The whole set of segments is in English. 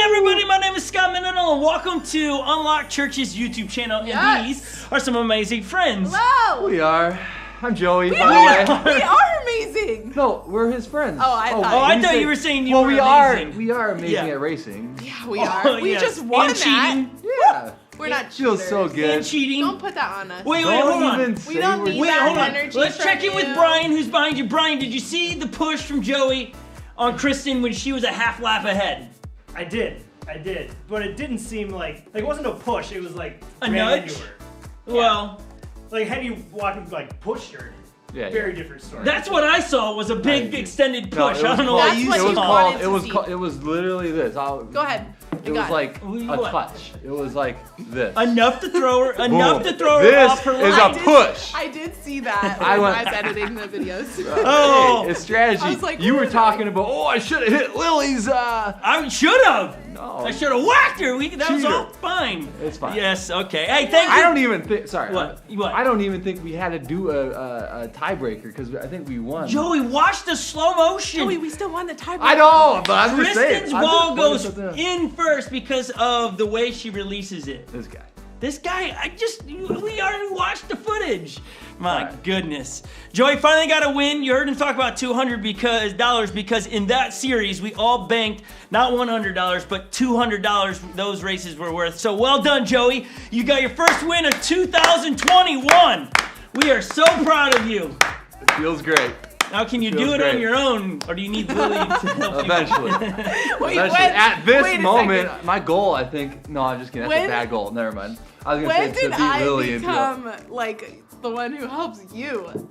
Everybody, my name is Scott Mendenhall, and welcome to Unlocked Church's YouTube channel. Yes. And these are some amazing friends. Hello! We are. I'm Joey. We are amazing! No, we're his friends. I thought you were saying you were amazing. amazing. We are amazing Yeah. at racing. Yeah, we are. We yes. just won And that. cheating. Yeah. We're not It feels so cheaters. good. And cheating. Don't put that on us. Wait, Don't hold on. even say We don't need Wait, that hold on. energy Let's from check in with you. Brian, who's behind you. Brian, did you see the push from Joey on Kristen when she was a half lap ahead? I did, but it didn't seem like it wasn't a push. It was like A ran nudge? into her. Well, Like had you walking like pushed her. Yeah, Very different story. that's what I saw was a big extended No, push. it was I don't know called- what you That's what you saw. wanted to see. It was literally this. Go ahead. It was like a What? touch. It was like this. Enough to throw her, Boom. off her This is line. a push. I did see that I when went- I was editing the videos. Oh. Hey, it's strategy. I was like, you what were is talking about, I should have hit Lily's, I should have. No. I should have whacked her. That was Cheater. all fine. It's fine. Yes. Okay. Hey, thank you. I don't even think, sorry. What? I don't even think we had to do a tiebreaker because I think we won. Joey, watch the slow motion. Joey, we still won the tiebreaker. I know, but I'm just saying. Kristen's I'm ball just goes pointing something out. in first because of the way she releases it. This guy. We already watched the footage. My Right. goodness. Joey finally got a win. You heard him talk about $200 because in that series, we all banked not $100, but $200 those races were worth. So well done, Joey. You got your first win of 2021. We are so proud of you. It feels great. Now, can you Feels do it on great. your own, or do you need Lily to help you? Eventually. Wait, Eventually. At wait this a moment, second. my goal, I think, no, I'm just kidding. That's When- a bad goal. Never mind. I was going When to say did to beat I Lily and become like the one who helps you?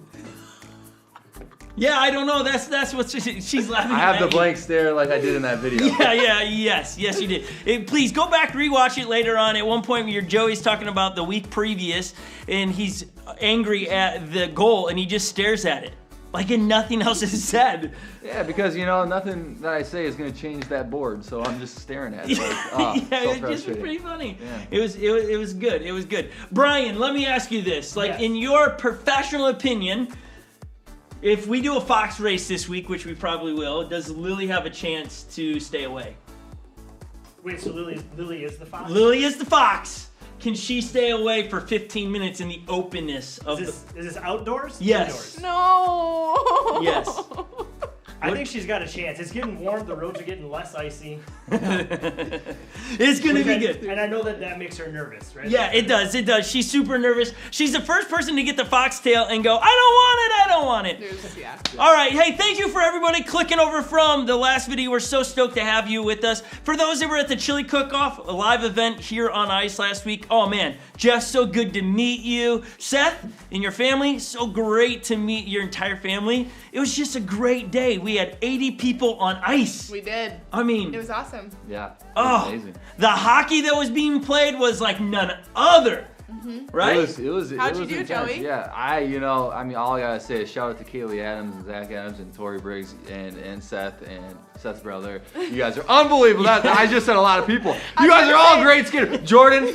Yeah, I don't know. That's what she's laughing I have at the you. blank stare like I did in that video. Yes, you did. Please go back, rewatch it later on. At one point, your Joey's talking about the week previous, and he's angry at the goal, and he just stares at it, like nothing else is said. Yeah, because nothing that I say is gonna change that board, so I'm just staring at it. Like, oh, Yeah, so it just was frustrating. pretty funny. Yeah. It was good. It was good. Brian, let me ask you this: Yes. in your professional opinion, if we do a Fox race this week, which we probably will, does Lily have a chance to stay away? Wait, so Lily is the fox? Lily is the Fox. Can she stay away for 15 minutes in the openness of Is this outdoors? Yes. Indoors? No. Yes. I think she's got a chance. It's getting warm. The roads are getting less icy. It's gonna be good. And I know that makes her nervous, right? Yeah, it does. It does. She's super nervous. She's the first person to get the foxtail and go, I don't want it. Yeah. All right. Hey, thank you for everybody clicking over from the last video. We're so stoked to have you with us. For those that were at the Chili Cook-Off, a live event here on Ice last week. Oh, man. Jeff, so good to meet you. Seth and your family, so great to meet your entire family. It was just a great day. We had 80 people on ice. We did. I mean, It was awesome. Yeah. It oh, was amazing. the hockey that was being played was like none other. Right? It was. How'd it you was do, intense. Joey? Yeah, I mean, all I gotta say is shout out to Kaylee Adams and Zach Adams and Tori Briggs and Seth's brother. You guys are unbelievable. I just said a lot of people. You guys are all great skaters. Jordan,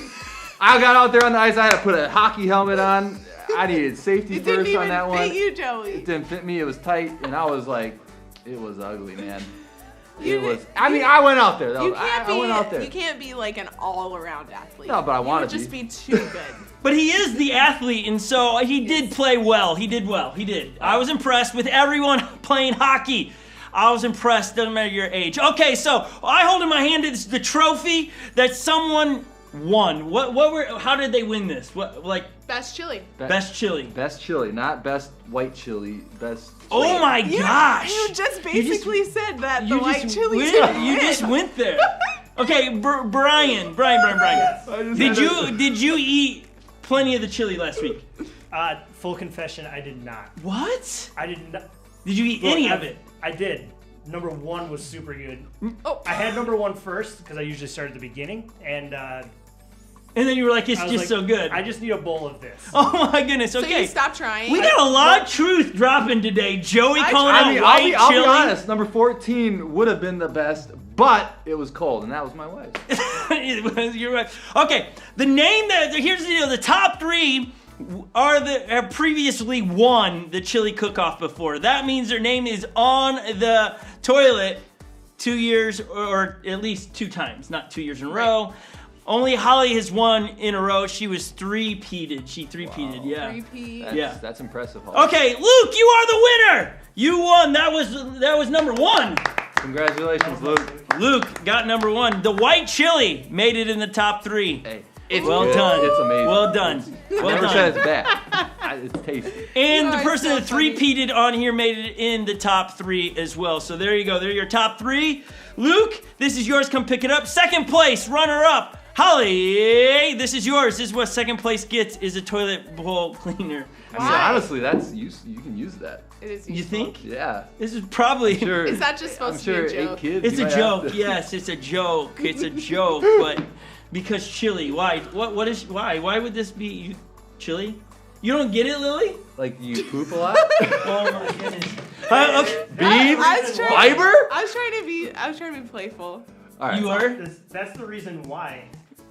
I got out there on the ice. I had to put a hockey helmet on. I needed safety It didn't first even on that one. fit you, Joey. It didn't fit me. It was tight, and I was like, it was ugly, man. You- It was. I mean, I went out there. Though. You can't I went out there. You can't be like an all-around athlete. No, but I You wanna would just be. be too good. But he is the athlete, and so he did play well. He did well. He did. I was impressed with everyone playing hockey. I was impressed. Doesn't matter your age. Okay, so I hold in my hand the trophy that someone won. How did they win this? Best chili. Best chili. Best chili, not best white chili. Best. Oh my gosh! You just basically said that the You white just chili. went- You just went there. Okay, Brian. I just Did had you eat plenty of the chili last week? Full confession, I did not. What? I did not. Did you eat any of it? I did. Number 1 was super good. Oh. I had number 1 first because I usually start at the beginning, and then you were like, it's I was just like, so good. I just need a bowl of this. Oh my goodness. So Okay. you stopped trying? We got a lot of truth dropping today. Joey calling out I'll white be chili. honest. Number 14 would have been the best, but it was cold, and that was my wife. You're right. Okay, the name that here's the deal. The top 3 have previously won the chili cook-off before. That means their name is on the toilet 2 years or at least 2 times, not 2 years in a row. Only Holly has won in a row. She was 3-peated. She 3-peated, yeah. Repeat. That's impressive. Holly. Okay, Luke, you are the winner. You won. That was number 1. Congratulations, Luke. Luke got number 1. The white chili made it in the top 3. Hey, it's Well good. done. It's amazing. Well done. Well Never done. said it's bad. It's tasty. And You the are person so that funny. 3-peated on here made it in the top 3 as well. So there you go. They're your top 3. Luke, this is yours. Come pick it up. Second place, runner up. Holly, this is yours. This is what second place gets, is a toilet bowl cleaner. I mean, honestly, that's you can use that. It is You useful. think? Yeah. This is probably... Sure. Is that just I'm supposed sure to be a 8 joke? kids. It's you a might have joke. to- Yes, it's a joke. It's a joke, but because chili. Why? Why? Why would this be chili? You don't get it, Lily? Like you poop a lot. Oh my goodness. Okay. Beans. I was trying- Fiber. I was trying to be playful. All right. You are? That's the reason why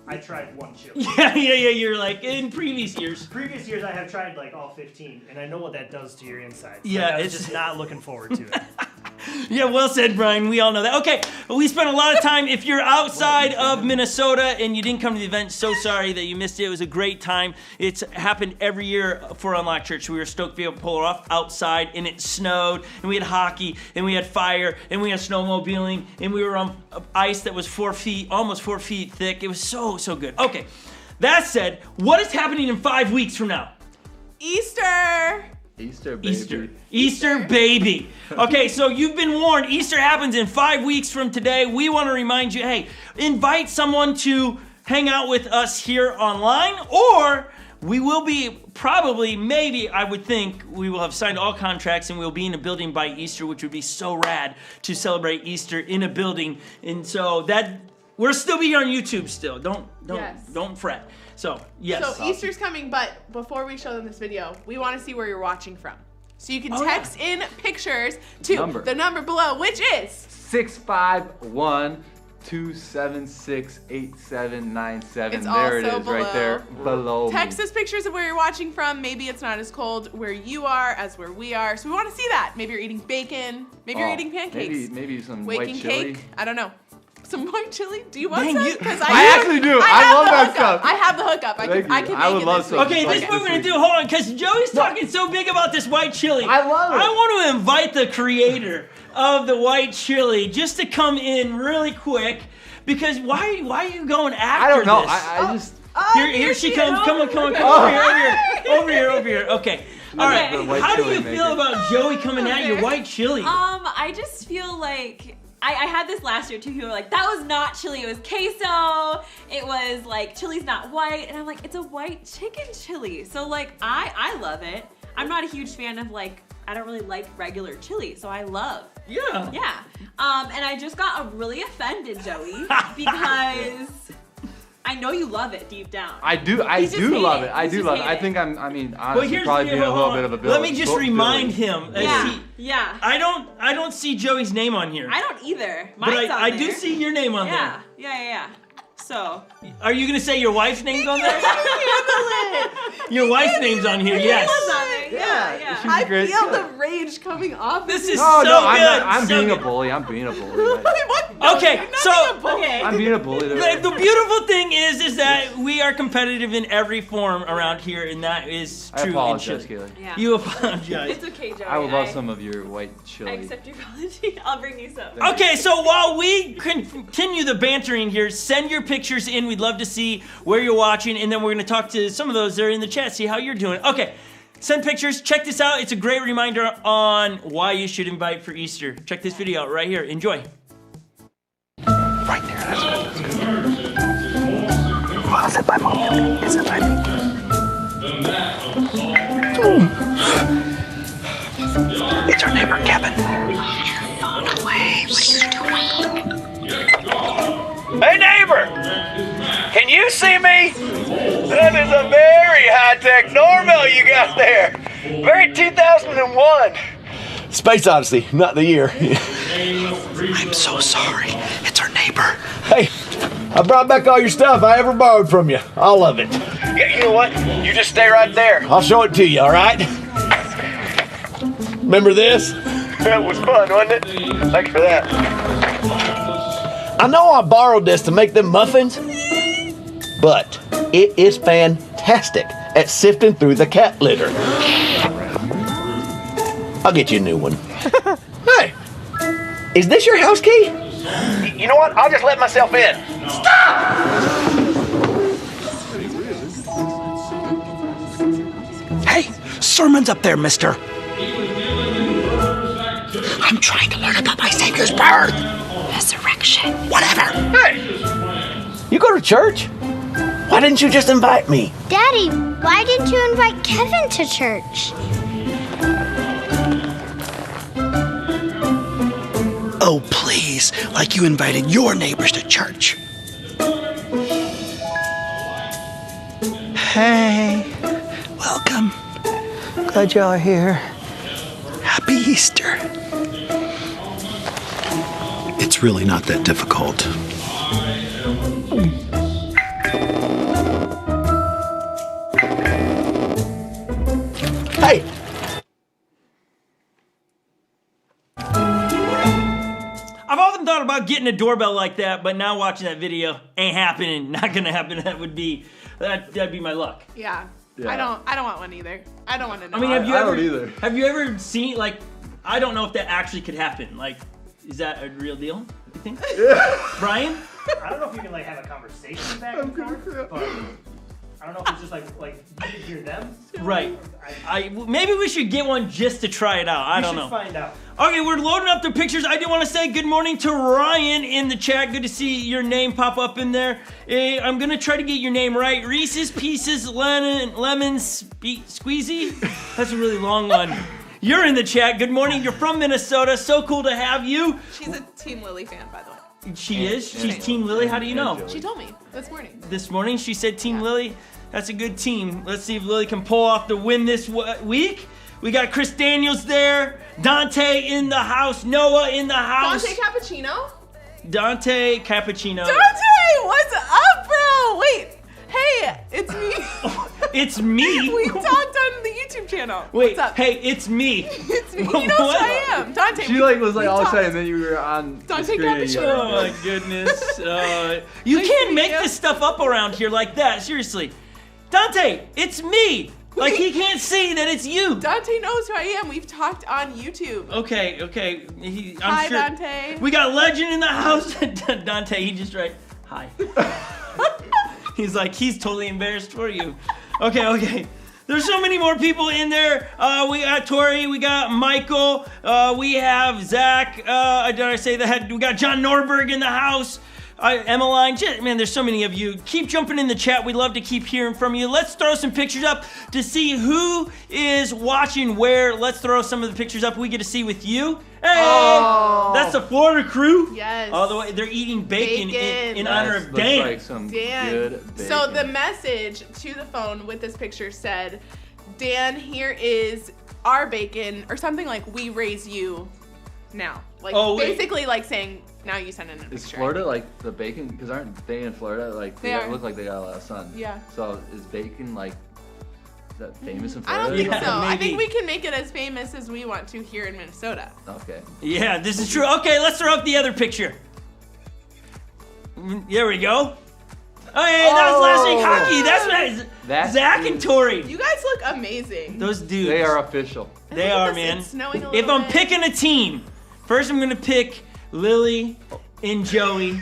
I tried 1 chili. Yeah. You're like in previous years. Previous years I have tried like all 15, and I know what that does to your insides. Yeah, Like, I was it's- just not looking forward to it. Yeah, well said, Brian. We all know that. Okay, we spent a lot of time. If you're outside of Minnesota and you didn't come to the event, so sorry that you missed it. It was a great time. It's happened every year for Unlocked Church. We were stoked to be able to pull it off outside, and it snowed, and we had hockey, and we had fire, and we had snowmobiling, and we were on ice that was 4 feet, almost 4 feet thick. It was so good. Okay, that said, what is happening in 5 weeks from now? Easter. Easter, baby. Easter, baby. Okay, so you've been warned. Easter happens in 5 weeks from today. We want to remind you, hey, invite someone to hang out with us here online, or we will be probably, maybe, I would think, we will have signed all contracts and we'll be in a building by Easter, which would be so rad to celebrate Easter in a building. And so that, we'll still be here on YouTube still. Yes. Don't fret. So, yes. So Easter's coming, but before we show them this video, we want to see where you're watching from. So you can text in pictures to the number below, which is 651-276-8797. It's There it also is, right there below. text us pictures of where you're watching from. Maybe it's not as cold where you are as where we are. So we want to see that. Maybe you're eating bacon. Maybe you're eating pancakes. Maybe some Waking white chili. cake. I don't know. Some white chili? Do you want Dang, some? you- Because I actually do. I have love the that hookup. stuff. I have the hookup. I Thank can you. make I would it love this some. week. Okay, this is what we're gonna do. Hold on, because Joey's talking so big about this white chili. I love it. I want to invite the creator of the white chili just to come in really quick, because why are you going after I don't know. this? I just. Here she comes. Come on. Over here. Okay. All right. the white How do chili you feel maker. about Joey coming at you, white chili? I just feel like I had this last year too. People were like, that was not chili, it was queso. It was like, chili's not white. And I'm like, it's a white chicken chili. So like, I love it. I'm not a huge fan of like, I don't really like regular chili. So I love. Yeah. Yeah. And I just got really offended, Joey, because I know you love it deep down. I do love it. I do love it. I think I mean, honestly, probably being a little bit of a Let me just remind him. Yeah. I don't see Joey's name on here. I don't either. But Mine's on I there. do see your name on Yeah. Yeah. So. Are you gonna say your wife's name's on there? Your wife's name's on here, yes. Yeah. I great feel cook. the rage coming off. This of is you. Oh so no, good. I'm so being a good. bully. I'm being a bully. What? No, Okay, you're not so- being a bully. Okay. I'm being a bully. The beautiful thing is that we are competitive in every form around here, and that is I true. apologize, in chili. Kaylee. Yeah. You apologize. It's okay, Joey. I would love some of your white I chili. accept your apology. I'll bring you some. Okay, so while we continue the bantering here, send your pictures in. We'd love to see where you're watching, and then we're going to talk to some of those that are in the chat, see how you're doing. Okay, send pictures. Check this out. It's a great reminder on why you should invite for Easter. Check this video out right here. Enjoy. Right there, that's good. Well, is it by mom? Is it by me? high-tech doorbell you got there. Very 2001. Space Odyssey, not the year. I'm so sorry. It's our neighbor. Hey, I brought back all your stuff I ever borrowed from you. All of it. Yeah, you know what? You just stay right there. I'll show it to you, all right? Remember this? That was fun, wasn't it? Thanks for that. I know I borrowed this to make them muffins, but it is fantastic at sifting through the cat litter. I'll get you a new one. Hey, is this your house key? You know what? I'll just let myself in. Stop! Hey, sermon's up there, mister. I'm trying to learn about my Savior's birth. Resurrection. Whatever. Hey, you go to church? Why didn't you just invite me? Daddy, why didn't you invite Kevin to church? Oh, please, like you invited your neighbors to church. Hey, welcome. Glad y'all are here. Happy Easter. It's really not that difficult. Hey! I've often thought about getting a doorbell like that, but now watching that video ain't happening. Not gonna happen. That'd be my luck. Yeah. Yeah. I don't want one either. I don't want to know. I mean, I don't either. Have you ever seen, like, I don't know if that actually could happen. Like, is that a real deal, you think? Brian? I don't know if you can like have a conversation back and forth, but I don't know if it's just like you can hear them. Right. Maybe we should get one just to try it out. I don't know. We should find out. Okay, we're loading up the pictures. I do want to say good morning to Ryan in the chat. Good to see your name pop up in there. I'm going to try to get your name right. Reese's Pieces Lemon Squeezy. That's a really long one. You're in the chat. Good morning. You're from Minnesota. So cool to have you. She's a Team Lily fan, by the way. She is? She's Team Lily? How do you know? She told me this morning. This morning she said Team Lily. That's a good team. Let's see if Lily can pull off the win this week. We got Chris Daniels there. Dante in the house. Noah in the house. Dante Cappuccino? Dante Cappuccino. Dante, what's up, bro? Wait. Hey, it's me. It's me? We talked on the YouTube channel. Wait, what's up? hey, it's me. It's me. He knows who I am. Dante. She was like all excited, and then you were on the Dante screen. Cappuccino. Oh my goodness. You Nice can't to make meet you. this stuff up around here like that. Seriously. Dante, it's me. Like he can't see that it's you. Dante knows who I am. We've talked on YouTube. Okay. I'm Hi, sure. Dante. We got Legend in the house. Dante, he just hi. He's like, he's totally embarrassed for you. Okay. There's so many more people in there. We got Tori, we got Michael, we have Zach, did I say that? We got John Norberg in the house. Emmeline, man, there's so many of you. Keep jumping in the chat. We'd love to keep hearing from you. Let's throw some pictures up to see who is watching where. Let's throw some of the pictures up we get to see with you. Hey, that's the Florida crew. Yes. All the way, they're eating bacon. in honor of Looks Dan. like some Dan. good bacon. So the message to the phone with this picture said, Dan, here is our bacon, or something like, we raise you now. Like, basically like saying, now you send in a picture. Is Florida like the bacon? Because aren't they in Florida? Like they are. look like they got a lot of sun. Yeah. So is bacon like that famous in I Florida? don't think so. I maybe. think we can make it as famous as we want to here in Minnesota. Okay. Yeah, this is true. Okay, let's throw up the other picture. There we go. Oh, hey, that was last week hockey. That's Zach and Tori. You guys look amazing. Those dudes. They are official. They are, man. It's snowing a If little I'm bit. picking a team, first I'm gonna pick Lily and Joey,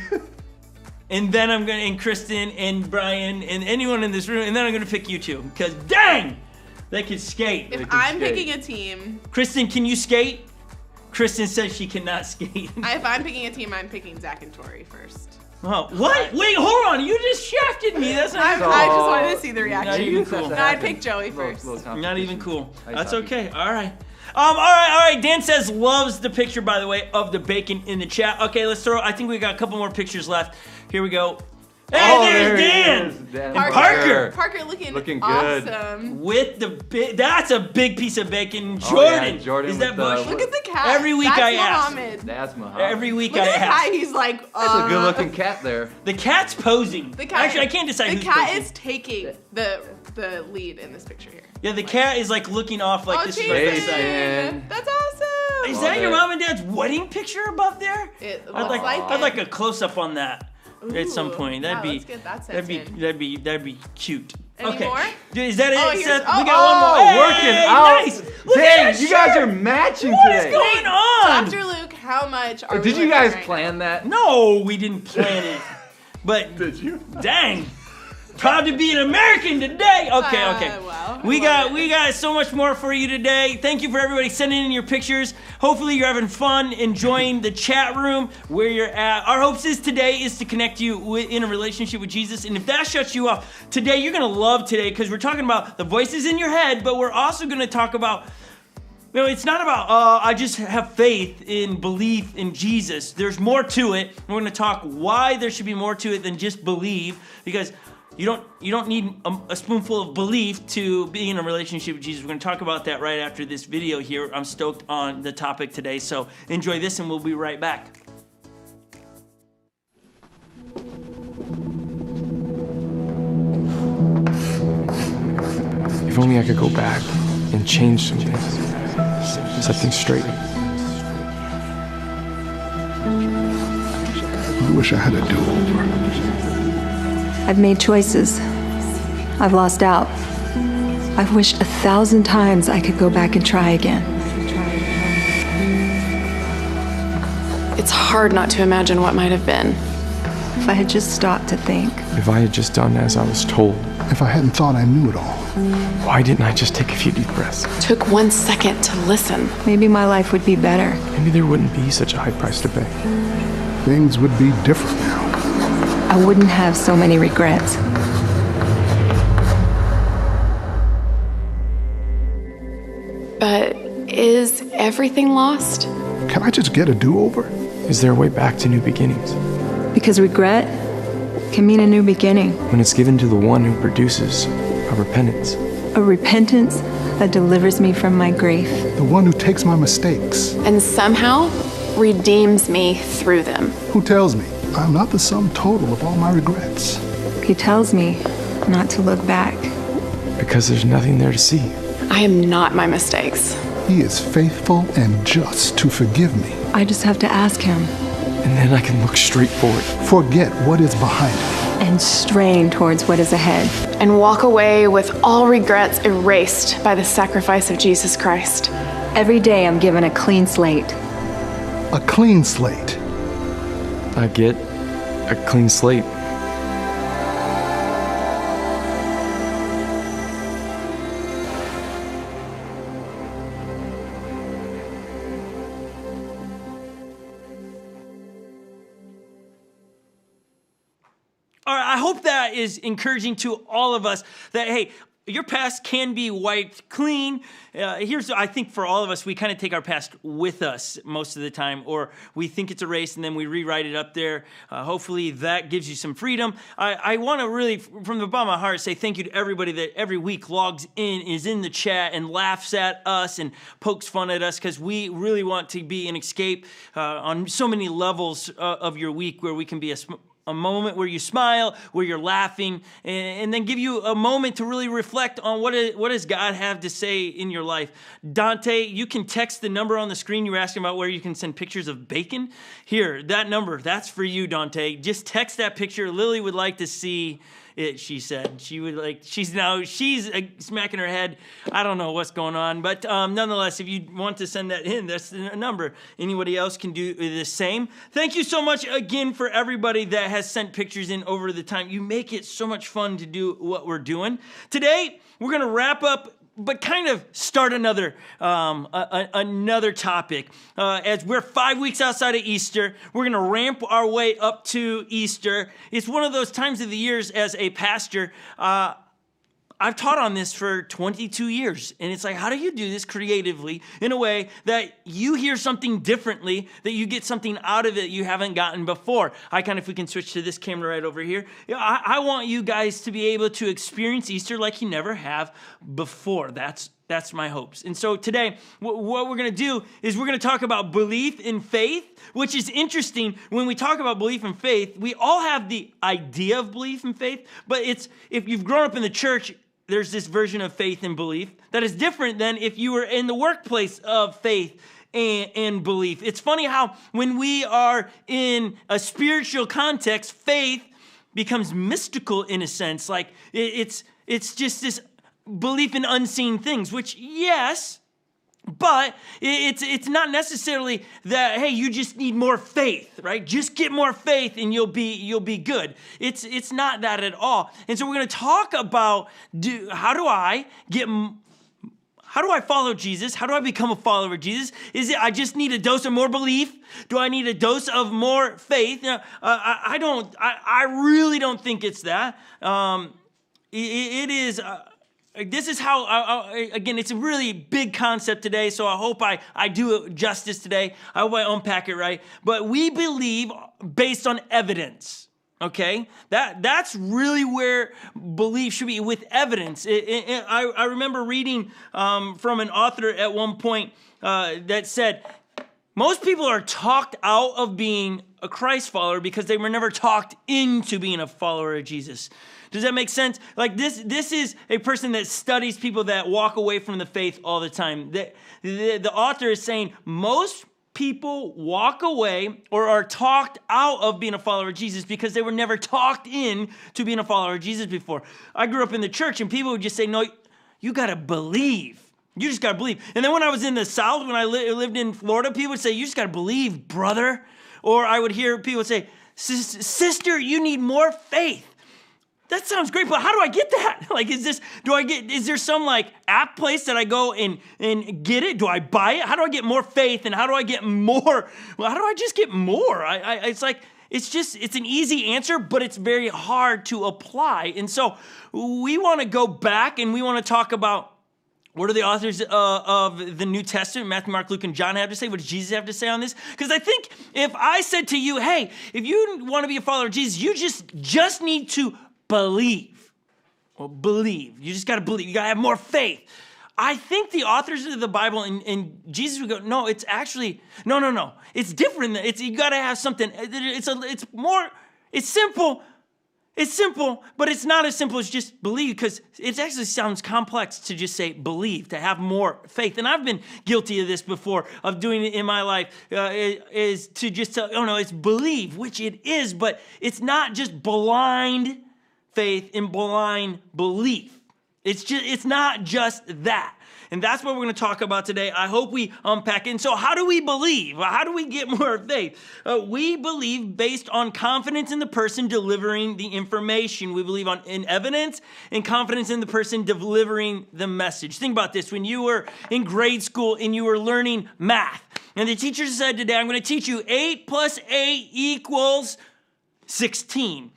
and then I'm gonna and Kristen and Brian and anyone in this room, and then I'm gonna pick you two. Because dang, they can skate. If I'm picking a team, Kristen, can you skate? Kristen says she cannot skate. if I'm picking a team, I'm picking Zach and Tori first. Oh, what? Wait, hold on. You just shafted me. That's I not just wanted to see the reaction. Not even cool. No, I'd pick Joey first. Not even cool. Ice That's hockey. okay. All right. All right. Dan says loves the picture, by the way, of the bacon in the chat. Okay, let's throw. I think we got a couple more pictures left. Here we go. Hey, there's Dan. Dan and Parker. Parker looking good. awesome. With that's a big piece of bacon. Jordan. Jordan Is that with the- Bush? Look at the cat. Every week That's I ask. Muhammad. That's Muhammad. Every week Look I at the ask. cat. He's like, That's a good-looking cat there. The cat's posing. The cat, Actually, I can't decide The who's cat posing. is taking the lead in this picture here. Yeah, the cat is like looking off like this is Jason. right Jason. beside. That's awesome. Is Love that your it. mom and dad's wedding picture above there? It I'd looks like I'd it. like a close up on that at some Ooh, point. yeah, That'd let's get that sent in. that'd be cute. Any okay. more? Dude, is that it, Oh, here's- Seth? oh, We got one more. Hey, working out. Nice. Look Dang, at that you guys shirt. are matching What today. is going on? Dr. Luke, how much are we Did you lifting guys right plan that? No, we didn't plan it. But Did you? dang. Proud to be an American today. Okay. Wow. We got so much more for you today. Thank you for everybody sending in your pictures. Hopefully you're having fun, enjoying the chat room where you're at. Our hopes is today is to connect you in a relationship with Jesus. And if that shuts you off, today you're gonna love today because we're talking about the voices in your head, but we're also gonna talk about it's not about, I just have faith in belief in Jesus. There's more to it. We're going to talk why there should be more to it than just believe, because you don't need a spoonful of belief to be in a relationship with Jesus. We're going to talk about that right after this video here. I'm stoked on the topic today, so enjoy this and we'll be right back. If only I could go back and change some things, set things straight. I wish I had a do-over. I've made choices. I've lost out. I've wished 1,000 times I could go back and try again. It's hard not to imagine what might have been. If I had just stopped to think. If I had just done as I was told. If I hadn't thought I knew it all. Why didn't I just take a few deep breaths? Took 1 second to listen. Maybe my life would be better. Maybe there wouldn't be such a high price to pay. Things would be different now. I wouldn't have so many regrets. But is everything lost? Can I just get a do-over? Is there a way back to new beginnings? Because regret can mean a new beginning. When it's given to the one who produces a repentance. A repentance that delivers me from my grief. The one who takes my mistakes. And somehow redeems me through them. Who tells me I'm not the sum total of all my regrets. He tells me not to look back. Because there's nothing there to see. I am not my mistakes. He is faithful and just to forgive me. I just have to ask him. And then I can look straight forward. Forget what is behind me. And strain towards what is ahead. And walk away with all regrets erased by the sacrifice of Jesus Christ. Every day I'm given a clean slate. A clean slate. I get a clean slate. All right, I hope that is encouraging to all of us that, hey, your past can be wiped clean. I think for all of us, we kind of take our past with us most of the time, or we think it's erased and then we rewrite it up there. Hopefully that gives you some freedom. I want to really, from the bottom of my heart, say thank you to everybody that every week logs in, is in the chat, and laughs at us and pokes fun at us, because we really want to be an escape on so many levels of your week, where we can be a moment where you smile, where you're laughing, and then give you a moment to really reflect on what does God have to say in your life. Dante, you can text the number on the screen. You were asking about where you can send pictures of bacon. Here, that number, that's for you, Dante. Just text that picture. Lily would like to see it, she said. She's smacking her head. I don't know what's going on, but nonetheless, if you want to send that in, that's the number. Anybody else can do the same. Thank you so much again for everybody that has sent pictures in over the time. You make it so much fun to do what we're doing. Today, we're going to wrap up, but kind of start another topic. As we're 5 weeks outside of Easter, we're going to ramp our way up to Easter. It's one of those times of the years as a pastor, I I've taught on this for 22 years, and it's like, how do you do this creatively in a way that you hear something differently, that you get something out of it you haven't gotten before? If we can switch to this camera right over here, I want you guys to be able to experience Easter like you never have before. That's my hopes. And so today, what we're going to do is we're going to talk about belief in faith, which is interesting. When we talk about belief in faith, we all have the idea of belief in faith, but if you've grown up in the church, there's this version of faith and belief that is different than if you were in the workplace of faith and belief. It's funny how when we are in a spiritual context, faith becomes mystical in a sense. Like it's just this belief in unseen things, which yes, but it's not necessarily that, hey, you just need more faith, right? Just get more faith and you'll be good. It's not that at all. And so we're going to talk about how do I follow Jesus? How do I become a follower of Jesus? Is it I just need a dose of more belief? Do I need a dose of more faith? I really don't think it's that. It is. This is how, again, it's a really big concept today, so I hope I do it justice today. I hope I unpack it right. But we believe based on evidence, okay? That's really where belief should be, with evidence. I remember reading from an author at one point that said, most people are talked out of being a Christ follower because they were never talked into being a follower of Jesus. Does that make sense? Like this is a person that studies people that walk away from the faith all the time. The author is saying most people walk away or are talked out of being a follower of Jesus because they were never talked in to being a follower of Jesus before. I grew up in the church and people would just say, no, you got to believe. You just got to believe. And then when I was in the South, when I lived in Florida, people would say, you just got to believe, brother. Or I would hear people say, sister, you need more faith. That sounds great, but how do I get that? Like, is there some like app place that I go and get it? Do I buy it? How do I get more faith? And how do I get more? Well, how do I just get more? It's an easy answer, but it's very hard to apply. And so we want to go back and we want to talk about what do the authors of the New Testament, Matthew, Mark, Luke, and John have to say? What does Jesus have to say on this? Because I think if I said to you, hey, if you want to be a follower of Jesus, you just need to believe. Well, believe. You just got to believe. You got to have more faith. I think the authors of the Bible and Jesus would go, no, it's actually, no. It's different. You got to have something. It's simple. It's simple, but it's not as simple as just believe, because it actually sounds complex to just say believe, to have more faith. And I've been guilty of this before, of doing it in my life, is to just tell, oh no, it's believe, which it is, but it's not just blind faith and blind belief. It's not just that. And that's what we're going to talk about today. I hope we unpack it. And so how do we believe? How do we get more faith? We believe based on confidence in the person delivering the information. We believe in evidence and confidence in the person delivering the message. Think about this. When you were in grade school and you were learning math, and the teacher said today, I'm going to teach you 8 plus 8 equals 16.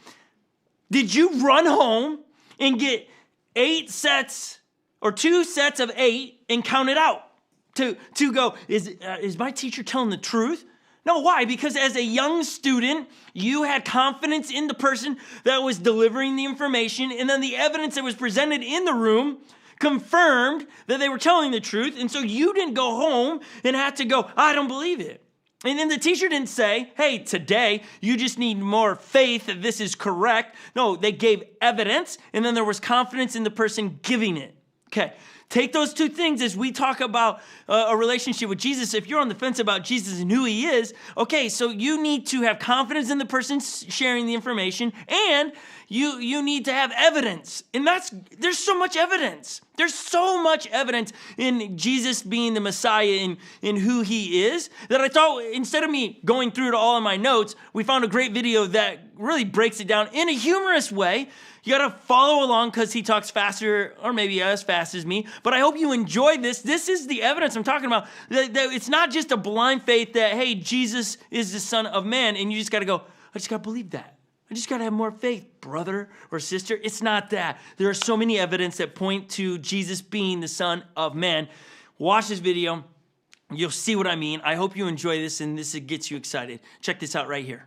Did you run home and get 8 sets or 2 sets of 8 and count it out to go, is my teacher telling the truth? No, why? Because as a young student, you had confidence in the person that was delivering the information, and then the evidence that was presented in the room confirmed that they were telling the truth, and so you didn't go home and had to go, I don't believe it. And then the teacher didn't say, hey, today you just need more faith that this is correct. No, they gave evidence, and then there was confidence in the person giving it. Okay, take those two things as we talk about a relationship with Jesus. If you're on the fence about Jesus and who he is, okay, so you need to have confidence in the person sharing the information, and you need to have evidence. And there's so much evidence. There's so much evidence in Jesus being the Messiah in who he is, that I thought instead of me going through it all in my notes, we found a great video that really breaks it down in a humorous way. You got to follow along because he talks faster, or maybe as fast as me. But I hope you enjoyed this. This is the evidence I'm talking about. That it's not just a blind faith that, hey, Jesus is the Son of Man, and you just got to go, I just got to believe that. I just gotta have more faith, brother or sister. It's not that. There are so many evidence that point to Jesus being the Son of Man. Watch this video. You'll see what I mean. I hope you enjoy this and this gets you excited. Check this out right here.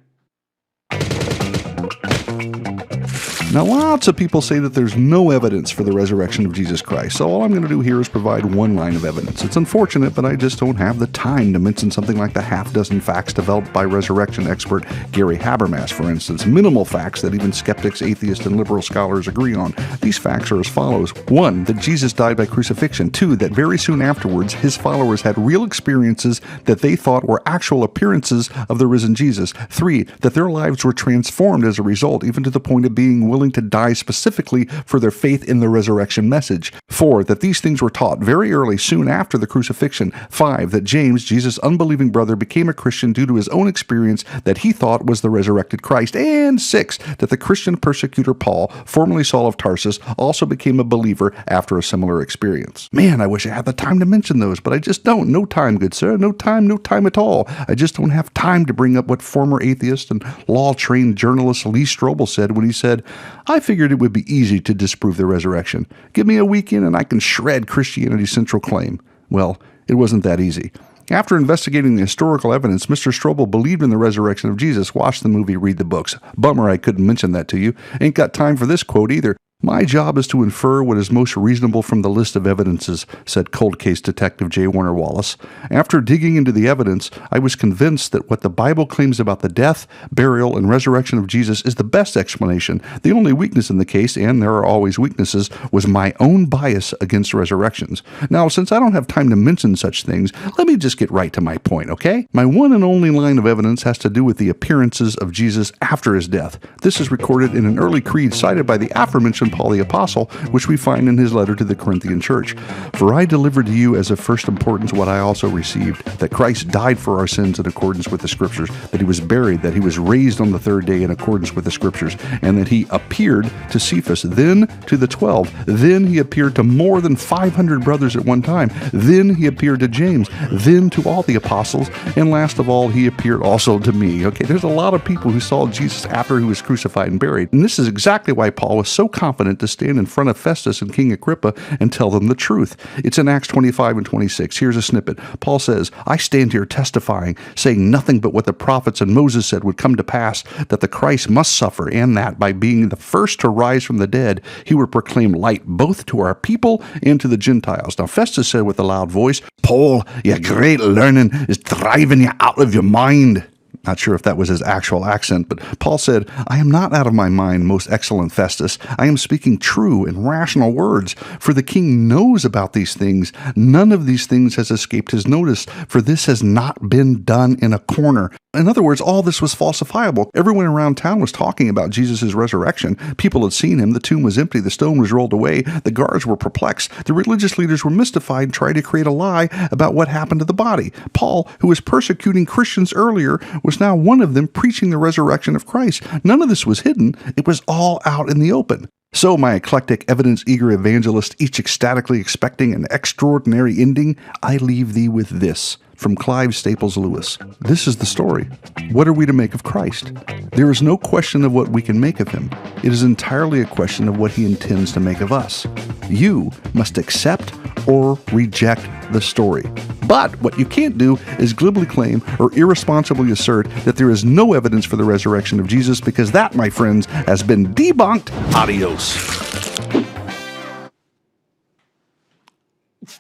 Now, lots of people say that there's no evidence for the resurrection of Jesus Christ, so all I'm going to do here is provide one line of evidence. It's unfortunate, but I just don't have the time to mention something like the half-dozen facts developed by resurrection expert Gary Habermas, for instance. Minimal facts that even skeptics, atheists, and liberal scholars agree on. These facts are as follows. 1. That Jesus died by crucifixion. 2. That very soon afterwards, his followers had real experiences that they thought were actual appearances of the risen Jesus. 3. That their lives were transformed as a result, even to the point of being willing to die specifically for their faith in the resurrection message. 4. That these things were taught very early, soon after the crucifixion. 5. That James, Jesus' unbelieving brother, became a Christian due to his own experience that he thought was the resurrected Christ. And 6. That the Christian persecutor Paul, formerly Saul of Tarsus, also became a believer after a similar experience. Man, I wish I had the time to mention those, but I just don't. No time, good sir. No time at all. I just don't have time to bring up what former atheist and law-trained journalist Lee Strobel said when he said, I figured it would be easy to disprove the resurrection. Give me a weekend and I can shred Christianity's central claim. Well, it wasn't that easy. After investigating the historical evidence, Mr. Strobel believed in the resurrection of Jesus. Watch the movie, read the books. Bummer I couldn't mention that to you. Ain't got time for this quote either. My job is to infer what is most reasonable from the list of evidences, said cold case detective J. Warner Wallace. After digging into the evidence, I was convinced that what the Bible claims about the death, burial, and resurrection of Jesus is the best explanation. The only weakness in the case, and there are always weaknesses, was my own bias against resurrections. Now, since I don't have time to mention such things, let me just get right to my point, okay? My one and only line of evidence has to do with the appearances of Jesus after his death. This is recorded in an early creed cited by the aforementioned Paul the Apostle, which we find in his letter to the Corinthian church. For I delivered to you as of first importance what I also received, that Christ died for our sins in accordance with the Scriptures, that he was buried, that he was raised on the third day in accordance with the Scriptures, and that he appeared to Cephas, then to the 12. Then he appeared to more than 500 brothers at one time. Then he appeared to James, then to all the apostles, and last of all, he appeared also to me. Okay, there's a lot of people who saw Jesus after he was crucified and buried, and this is exactly why Paul was so confident to stand in front of Festus and King Agrippa and tell them the truth. It's in Acts 25 and 26. Here's a snippet. Paul says, I stand here testifying, saying nothing but what the prophets and Moses said would come to pass, that the Christ must suffer, and that by being the first to rise from the dead, he would proclaim light both to our people and to the Gentiles. Now Festus said with a loud voice, Paul, your great learning is driving you out of your mind. Not sure if that was his actual accent, but Paul said, I am not out of my mind, most excellent Festus. I am speaking true and rational words, for the king knows about these things. None of these things has escaped his notice, for this has not been done in a corner. In other words, all this was falsifiable. Everyone around town was talking about Jesus' resurrection. People had seen him. The tomb was empty. The stone was rolled away. The guards were perplexed. The religious leaders were mystified and tried to create a lie about what happened to the body. Paul, who was persecuting Christians earlier, was now one of them preaching the resurrection of Christ. None of this was hidden. It was all out in the open. So, my eclectic, evidence-eager evangelist, each ecstatically expecting an extraordinary ending, I leave thee with this. From Clive Staples Lewis. This is the story. What are we to make of Christ? There is no question of what we can make of him. It is entirely a question of what he intends to make of us. You must accept or reject the story. But what you can't do is glibly claim or irresponsibly assert that there is no evidence for the resurrection of Jesus, because that, my friends, has been debunked. Adios.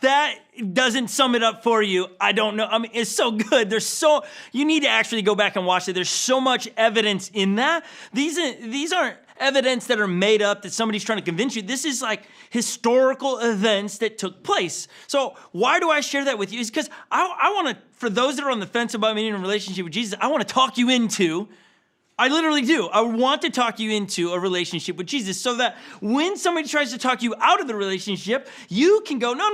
That doesn't sum it up for you. I don't know. I mean, it's so good. You need to actually go back and watch it. There's so much evidence in that. These aren't evidence that are made up that somebody's trying to convince you. This is like historical events that took place. So why do I share that with you? Is because I want to, for those that are on the fence about being in a relationship with Jesus, I want to talk you into, I literally do. I want to talk you into a relationship with Jesus so that when somebody tries to talk you out of the relationship, you can go, no.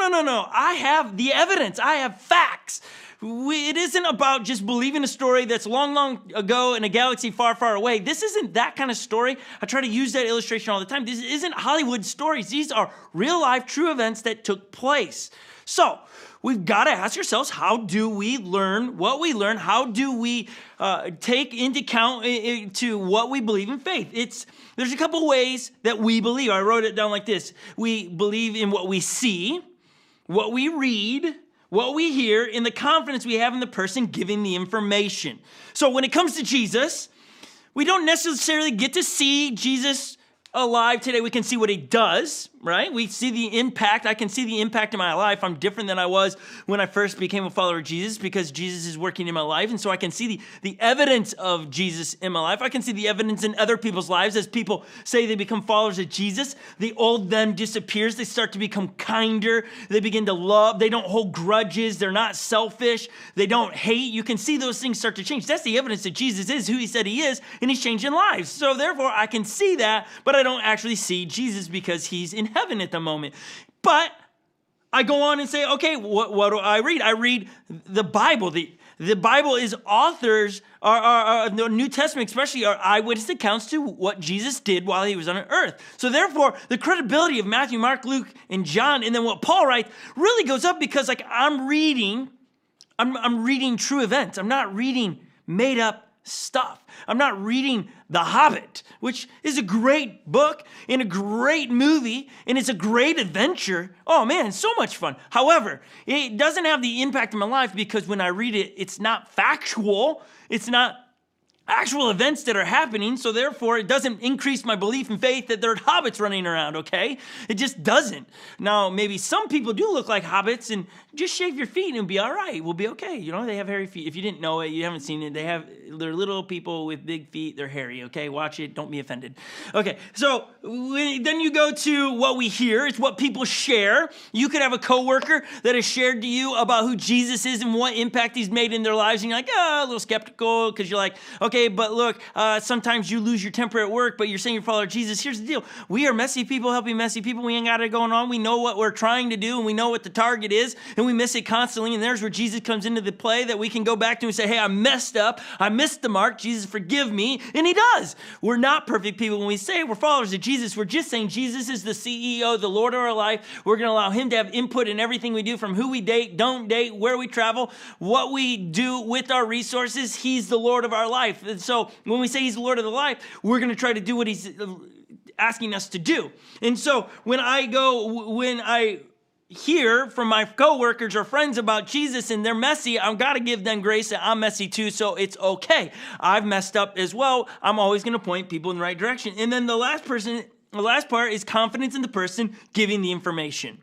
I have the evidence. I have facts. it isn't about just believing a story that's long, long ago in a galaxy far, far away. This isn't that kind of story. I try to use that illustration all the time. This isn't Hollywood stories. These are real life, true events that took place. So we've got to ask ourselves, how do we learn what we learn? How do we take into account to what we believe in faith? There's a couple ways that we believe. I wrote it down like this. We believe in what we see, what we read, what we hear, in the confidence we have in the person giving the information. So when it comes to Jesus, we don't necessarily get to see Jesus alive today. We can see what he does, right? We see the impact. I can see the impact in my life. I'm different than I was when I first became a follower of Jesus because Jesus is working in my life. And so I can see the evidence of Jesus in my life. I can see the evidence in other people's lives as people say they become followers of Jesus. The old them disappears. They start to become kinder. They begin to love. They don't hold grudges. They're not selfish. They don't hate. You can see those things start to change. That's the evidence that Jesus is who he said he is, and he's changing lives. So therefore, I can see that, but I don't actually see Jesus because he's in heaven at the moment. But I go on and say, okay, what do I read? I read the Bible. The Bible is authors, the New Testament especially, are eyewitness accounts to what Jesus did while he was on earth. So therefore, the credibility of Matthew, Mark, Luke, and John, and then what Paul writes really goes up because I'm reading true events. I'm not reading made up stuff. I'm not reading The Hobbit, which is a great book and a great movie, and it's a great adventure. Oh man, so much fun. However, it doesn't have the impact in my life because when I read it, it's not factual. It's not actual events that are happening, so therefore it doesn't increase my belief and faith that there are hobbits running around, okay? It just doesn't. Now, maybe some people do look like hobbits, and just shave your feet and it'll be all right. We'll be okay. You know, they have hairy feet. If you didn't know it, you haven't seen it, they're little people with big feet. They're hairy, okay? Watch it. Don't be offended. Okay, so then you go to what we hear. It's what people share. You could have a coworker that has shared to you about who Jesus is and what impact he's made in their lives, and you're like, a little skeptical because you're like, okay, but look, sometimes you lose your temper at work, but you're saying you're a follower of Jesus. Here's the deal. We are messy people helping messy people. We ain't got it going on. We know what we're trying to do, and we know what the target is, and we miss it constantly, and there's where Jesus comes into the play that we can go back to and say, hey, I messed up. I missed the mark. Jesus, forgive me, and he does. We're not perfect people. When we say we're followers of Jesus, we're just saying Jesus is the CEO, the Lord of our life. We're going to allow him to have input in everything we do, from who we date, don't date, where we travel, what we do with our resources. He's the Lord of our life. And so when we say he's the Lord of the life, we're going to try to do what he's asking us to do. And so when I hear from my coworkers or friends about Jesus and they're messy, I've got to give them grace that I'm messy too, so it's okay. I've messed up as well. I'm always going to point people in the right direction. And then the last part is confidence in the person giving the information.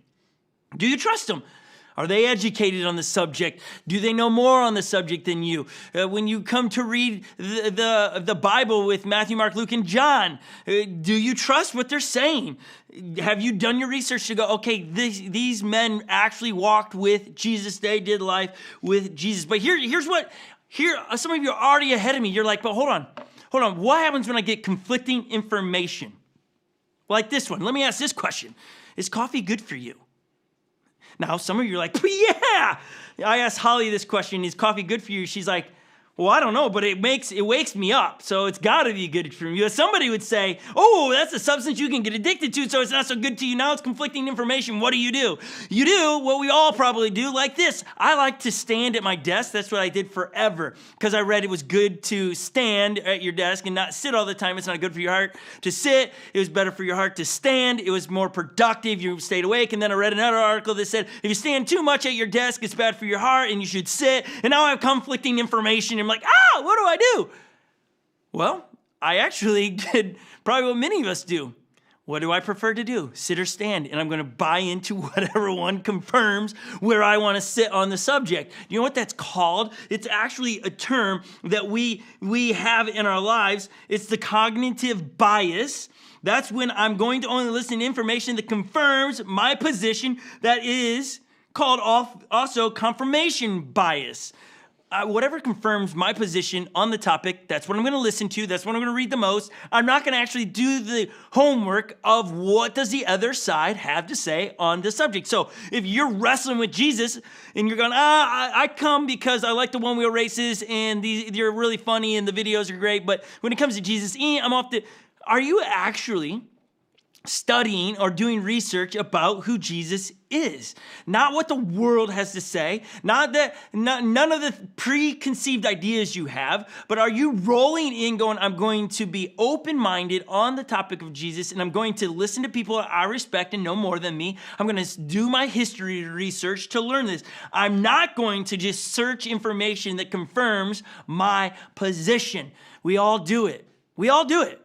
Do you trust them? Are they educated on the subject? Do they know more on the subject than you? When you come to read the Bible with Matthew, Mark, Luke, and John, do you trust what they're saying? Have you done your research to go, okay, these men actually walked with Jesus. They did life with Jesus. But here some of you are already ahead of me. You're like, but hold on. What happens when I get conflicting information? Like this one. Let me ask this question. Is coffee good for you? Now, some of you are like, yeah. I asked Holly this question, is coffee good for you? She's like, well, I don't know, but it wakes me up, so it's got to be good for you. Somebody would say, oh, that's a substance you can get addicted to, so it's not so good to you. Now it's conflicting information. What do? You do what we all probably do, like this. I like to stand at my desk. That's what I did forever, because I read it was good to stand at your desk and not sit all the time. It's not good for your heart to sit. It was better for your heart to stand. It was more productive. You stayed awake. And then I read another article that said, if you stand too much at your desk, it's bad for your heart and you should sit. And now I have conflicting information. I'm like, what do I do? Well, I actually did probably what many of us do. What do I prefer to do? Sit or stand? And I'm going to buy into whatever one confirms where I want to sit on the subject. You know what that's called? It's actually a term that we have in our lives. It's the cognitive bias. That's when I'm going to only listen to information that confirms my position. That is called also confirmation bias. whatever confirms my position on the topic, that's what I'm going to listen to. That's what I'm going to read the most. I'm not going to actually do the homework of what does the other side have to say on the subject. So if you're wrestling with Jesus and you're going, I come because I like the one-wheel races and they're really funny and the videos are great, but when it comes to Jesus, I'm off the... Are you actually studying or doing research about who Jesus is? Not what the world has to say, none of the preconceived ideas you have, but are you rolling in going, I'm going to be open-minded on the topic of Jesus, and I'm going to listen to people I respect and know more than me. I'm going to do my history research to learn this. I'm not going to just search information that confirms my position. We all do it. We all do it.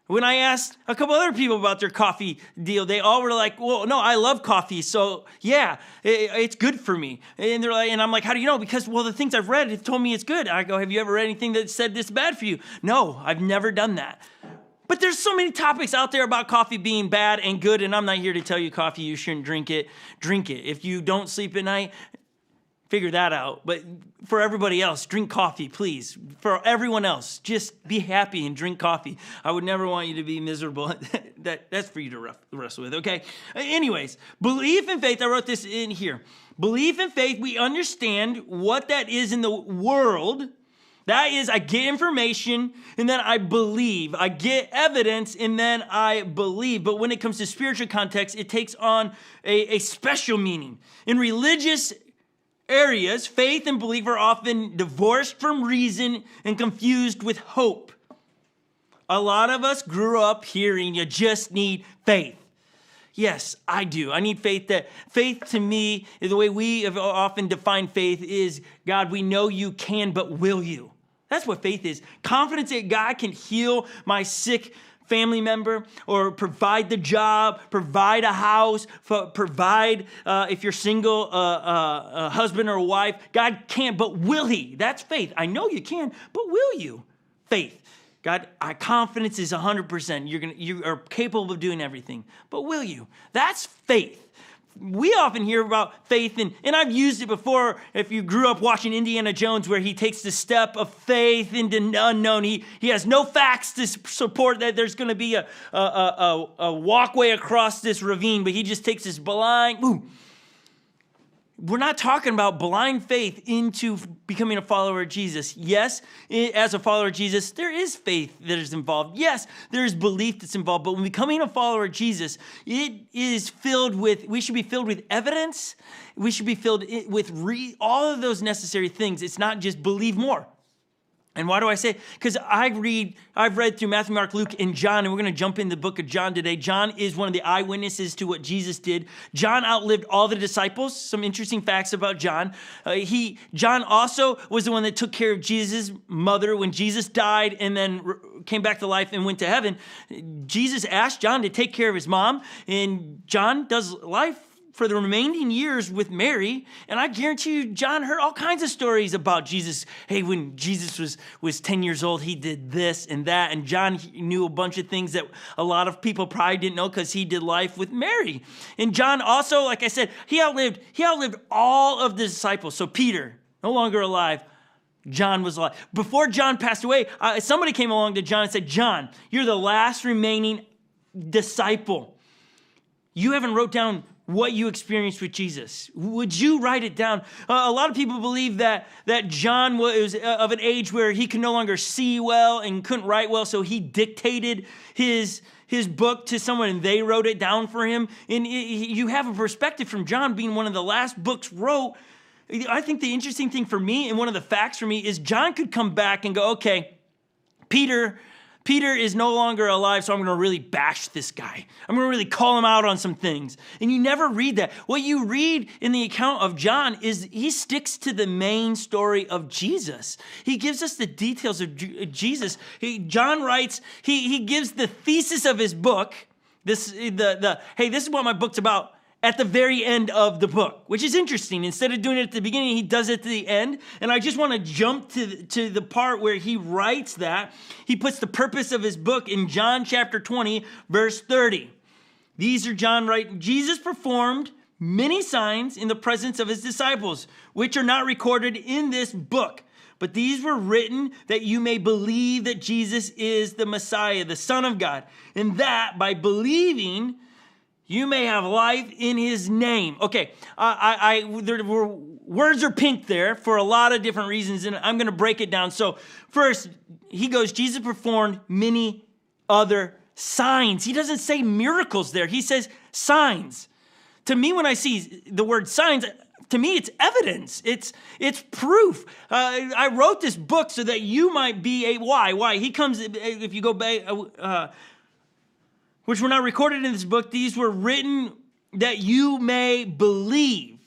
When I asked a couple other people about their coffee deal, they all were like, well, no, I love coffee. So yeah, it's good for me. And they're like, and I'm like, how do you know? Because, well, the things I've read have told me it's good. I go, have you ever read anything that said this is bad for you? No, I've never done that. But there's so many topics out there about coffee being bad and good. And I'm not here to tell you coffee, you shouldn't drink it. Drink it. If you don't sleep at night, figure that out. But for everybody else, drink coffee, please. For everyone else, just be happy and drink coffee. I would never want you to be miserable. That's for you to wrestle with, okay? Anyways, belief and faith, I wrote this in here. Belief and faith, we understand what that is in the world. That is, I get information and then I believe. I get evidence and then I believe. But when it comes to spiritual context, it takes on a special meaning. In religious areas, faith and belief are often divorced from reason and confused with hope. A lot of us grew up hearing you just need faith. Yes, I do. I need faith. That faith to me, the way we have often defined faith is, God, we know you can, but will you? That's what faith is. Confidence that God can heal my sick family member, or provide the job, provide a house, provide, if you're single, a husband or a wife. God can, but will he? That's faith. I know you can, but will you? Faith. God, our confidence is 100%. You are capable of doing everything, but will you? That's faith. We often hear about faith, and I've used it before. If you grew up watching Indiana Jones, where he takes the step of faith into the unknown, he has no facts to support that there's going to be a walkway across this ravine, but he just takes this blind. Ooh. We're not talking about blind faith into becoming a follower of Jesus. Yes, as a follower of Jesus, there is faith that is involved. Yes, there is belief that's involved. But when becoming a follower of Jesus, it is filled with, we should be filled with evidence. We should be filled with all of those necessary things. It's not just believe more. And why do I say? Because I've read through Matthew, Mark, Luke, and John, and we're going to jump in the book of John today. John is one of the eyewitnesses to what Jesus did. John outlived all the disciples. Some interesting facts about John. John also was the one that took care of Jesus' mother when Jesus died and then came back to life and went to heaven. Jesus asked John to take care of his mom, and John does life for the remaining years with Mary, and I guarantee you, John heard all kinds of stories about Jesus. Hey, when Jesus was 10 years old, he did this and that, and John knew a bunch of things that a lot of people probably didn't know because he did life with Mary. And John also, like I said, he outlived all of the disciples. So Peter, no longer alive. John was alive. Before John passed away, somebody came along to John and said, John, you're the last remaining disciple. You haven't wrote down what you experienced with Jesus. Would you write it down? A lot of people believe that John was of an age where he could no longer see well and couldn't write well, so he dictated his book to someone and they wrote it down for him. And you have a perspective from John being one of the last books wrote. I think the interesting thing for me, and one of the facts for me, is John could come back and go, okay, Peter is no longer alive, so I'm going to really bash this guy. I'm going to really call him out on some things. And you never read that. What you read in the account of John is he sticks to the main story of Jesus. He gives us the details of Jesus. John writes, he gives the thesis of his book, hey, this is what my book's about, at the very end of the book, which is interesting. Instead of doing it at the beginning, he does it at the end. And I just want to jump to the part where he writes that. He puts the purpose of his book in John chapter 20, verse 30. These are John writing, Jesus performed many signs in the presence of his disciples, which are not recorded in this book. but these were written that you may believe that Jesus is the Messiah, the Son of God, and that by believing you may have life in his name. Okay, words are pink there for a lot of different reasons, and I'm going to break it down. So first, he goes, Jesus performed many other signs. He doesn't say miracles there. He says signs. To me, when I see the word signs, to me, it's evidence. It's proof. I wrote this book so that you might be a why. Why? He comes, if you go back, which were not recorded in this book, these were written that you may believe.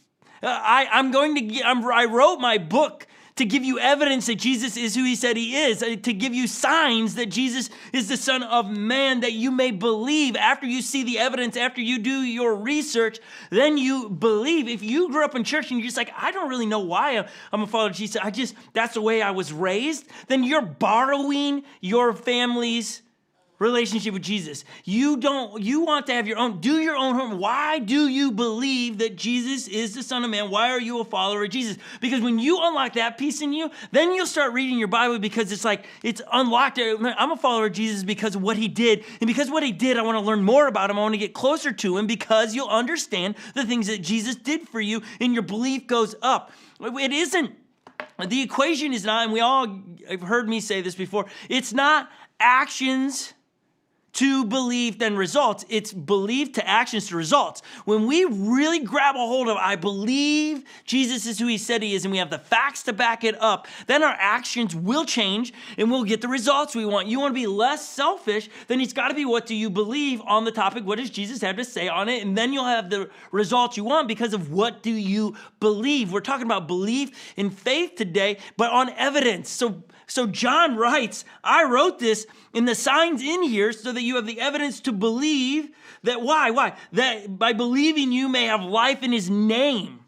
I wrote my book to give you evidence that Jesus is who he said he is, to give you signs that Jesus is the Son of Man, that you may believe. After you see the evidence, after you do your research, then you believe. If you grew up in church and you're just like, I don't really know why I'm a follower of Jesus, that's the way I was raised, then you're borrowing your family's relationship with Jesus. You want to have your own, do your own homework. Why do you believe that Jesus is the Son of Man? Why are you a follower of Jesus? Because when you unlock that piece in you, then you'll start reading your Bible because it's unlocked. I'm a follower of Jesus because of what he did. And because of what he did, I want to learn more about him. I want to get closer to him because you'll understand the things that Jesus did for you and your belief goes up. It isn't. The equation is not, and we all have heard me say this before, it's not actions to belief then results. It's belief to actions to results. When we really grab a hold of, I believe Jesus is who he said he is, and we have the facts to back it up, then our actions will change and we'll get the results we want. You want to be less selfish, then it's got to be what do you believe on the topic? What does Jesus have to say on it? And then you'll have the results you want because of what do you believe. We're talking about belief and faith today, but on evidence. So John writes, I wrote this in the signs in here so that you have the evidence to believe that why? That by believing you may have life in his name.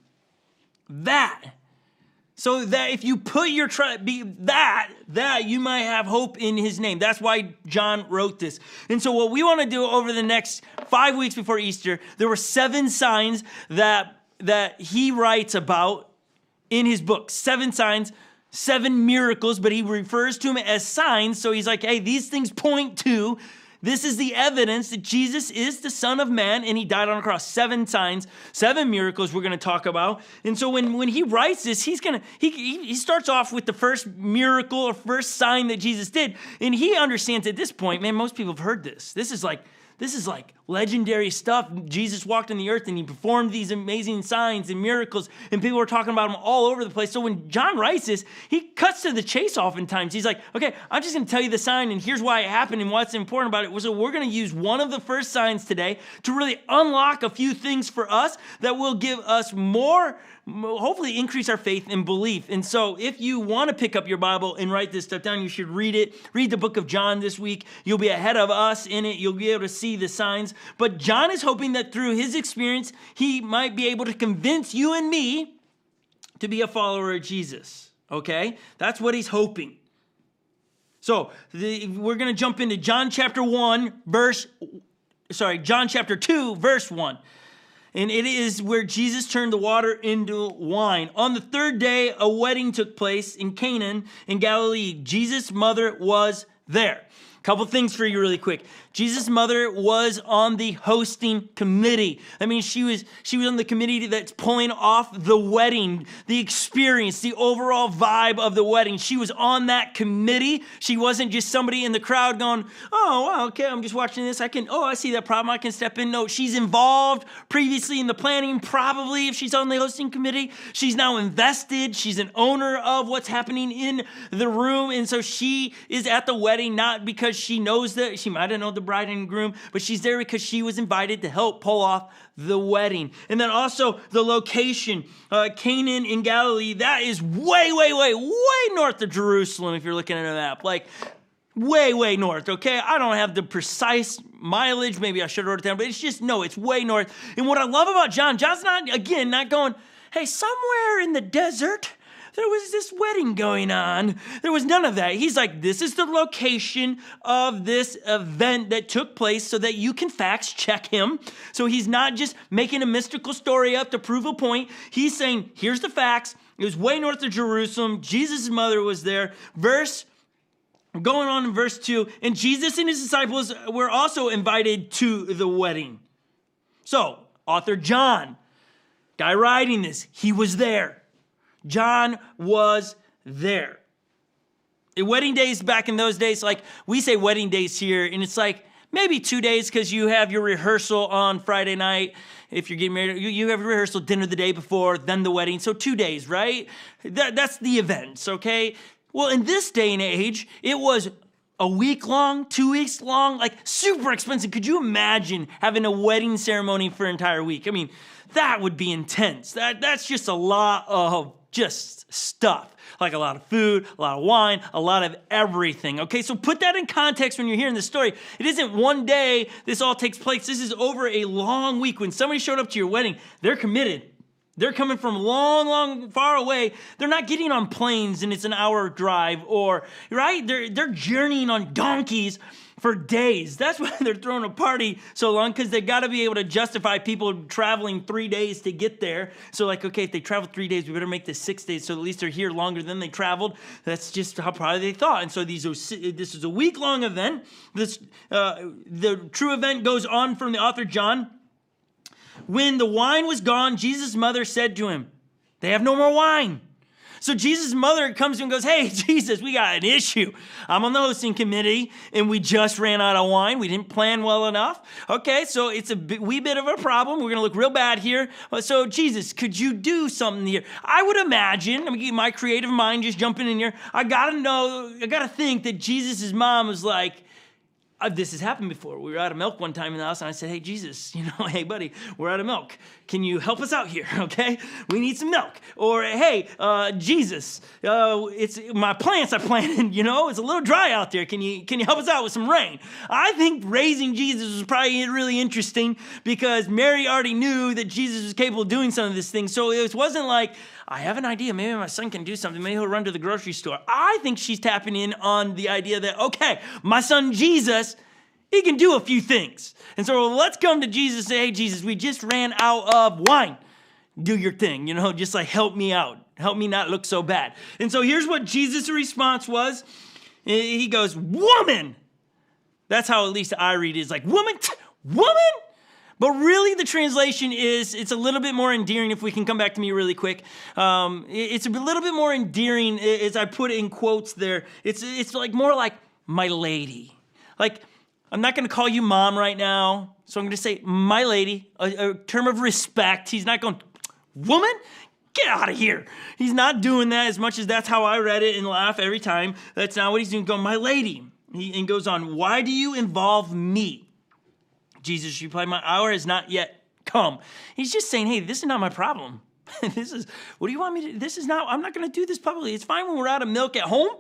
So that if you put your trust, that you might have hope in his name. That's why John wrote this. And so what we want to do over the next 5 weeks before Easter, there were 7 signs that he writes about in his book. 7 signs. 7 miracles, but he refers to them as signs. So he's like, hey, these things point to, this is the evidence that Jesus is the Son of Man and he died on a cross. 7 signs, 7 miracles we're going to talk about. And so when he writes this, he starts off with the first miracle or first sign that Jesus did. And he understands at this point, man, most people have heard this. This is like legendary stuff. Jesus walked on the earth and he performed these amazing signs and miracles, and people were talking about him all over the place. So when John writes this, he cuts to the chase oftentimes. He's like, okay, I'm just going to tell you the sign and here's why it happened and what's important about it. So we're going to use one of the first signs today to really unlock a few things for us that will give us more, hopefully increase our faith and belief. And so if you want to pick up your Bible and write this stuff down, you should read it. Read the book of John this week. You'll be ahead of us in it. You'll be able to see the signs. But John is hoping that through his experience, he might be able to convince you and me to be a follower of Jesus. Okay? That's what he's hoping. So we're going to jump into John chapter 2, verse 1. And it is where Jesus turned the water into wine. On the 3rd day, a wedding took place in Canaan in Galilee. Jesus' mother was there. Couple things for you really quick. Jesus' mother was on the hosting committee. That means she was on the committee that's pulling off the wedding, the experience, the overall vibe of the wedding. She was on that committee. She wasn't just somebody in the crowd going, oh, wow, okay, I'm just watching this. I see that problem. I can step in. No, she's involved previously in the planning, probably if she's on the hosting committee. She's now invested. She's an owner of what's happening in the room. And so she is at the wedding, not because she knows that, she might have known the bride and groom, but she's there because she was invited to help pull off the wedding. And then also the location, Canaan in Galilee, that is way north of Jerusalem if you're looking at a map. Like way north, okay? I don't have the precise mileage. Maybe I should have wrote it down, but it's way north. And what I love about John's not going, hey, somewhere in the desert, there was this wedding going on. There was none of that. He's like, this is the location of this event that took place so that you can fact check him. So he's not just making a mystical story up to prove a point. He's saying, here's the facts. It was way north of Jerusalem. Jesus' mother was there. Going on in verse 2, and Jesus and his disciples were also invited to the wedding. So, author John, guy writing this, he was there. John was there. Wedding days back in those days, like we say wedding days here, and it's like maybe 2 days because you have your rehearsal on Friday night. If you're getting married, you have rehearsal dinner the day before, then the wedding. So 2 days, right? That's the events, okay? Well, in this day and age, it was a week long, 2 weeks long, like super expensive. Could you imagine having a wedding ceremony for an entire week? I mean, that would be intense. That's just a lot of just stuff. Like a lot of food, a lot of wine, a lot of everything. Okay, so put that in context when you're hearing this story. It isn't one day this all takes place. This is over a long week. When somebody showed up to your wedding, they're committed. They're coming from long, far away. They're not getting on planes and it's an hour drive or, right? They're journeying on donkeys for days. That's why they're throwing a party so long, because they got to be able to justify people traveling 3 days to get there. So like, okay, if they traveled 3 days, we better make this 6 days, so at least they're here longer than they traveled. That's just how probably they thought. And so this is a week-long event. The true event goes on from the author John. When the wine was gone, Jesus' mother said to him, "They have no more wine." So Jesus' mother comes to him and goes, "Hey, Jesus, we got an issue. I'm on the hosting committee, and we just ran out of wine. We didn't plan well enough. Okay, so it's a wee bit of a problem. We're going to look real bad here. So, Jesus, could you do something here?" I would imagine, my creative mind just jumping in here, I got to think that Jesus' mom was like, this has happened before. We were out of milk one time in the house, and I said, "Hey, Jesus, hey, buddy, we're out of milk. Can you help us out here, okay? We need some milk." Or, "Hey, Jesus, it's my plants I planted, it's a little dry out there. Can you help us out with some rain?" I think raising Jesus was probably really interesting because Mary already knew that Jesus was capable of doing some of this thing. So it wasn't like, I have an idea. Maybe my son can do something. Maybe he'll run to the grocery store. I think she's tapping in on the idea that, okay, my son Jesus, he can do a few things. And so let's come to Jesus and say, "Hey, Jesus, we just ran out of wine. Do your thing, just like help me out. Help me not look so bad." And so here's what Jesus' response was. He goes, "Woman." That's how at least I read it. It's like, woman? But really the translation is, it's a little bit more endearing, if we can come back to me really quick. It's a little bit more endearing as I put it in quotes there. It's like more like, "My lady." Like, I'm not going to call you mom right now, so I'm going to say, "My lady," a term of respect. He's not going, "Woman, get out of here." He's not doing that, as much as that's how I read it and laugh every time. That's not what he's doing. Going, "My lady." He goes on, "Why do you involve me?" Jesus replied, "My hour has not yet come." He's just saying, hey, this is not my problem. What do you want me to, I'm not going to do this publicly. It's fine when we're out of milk at home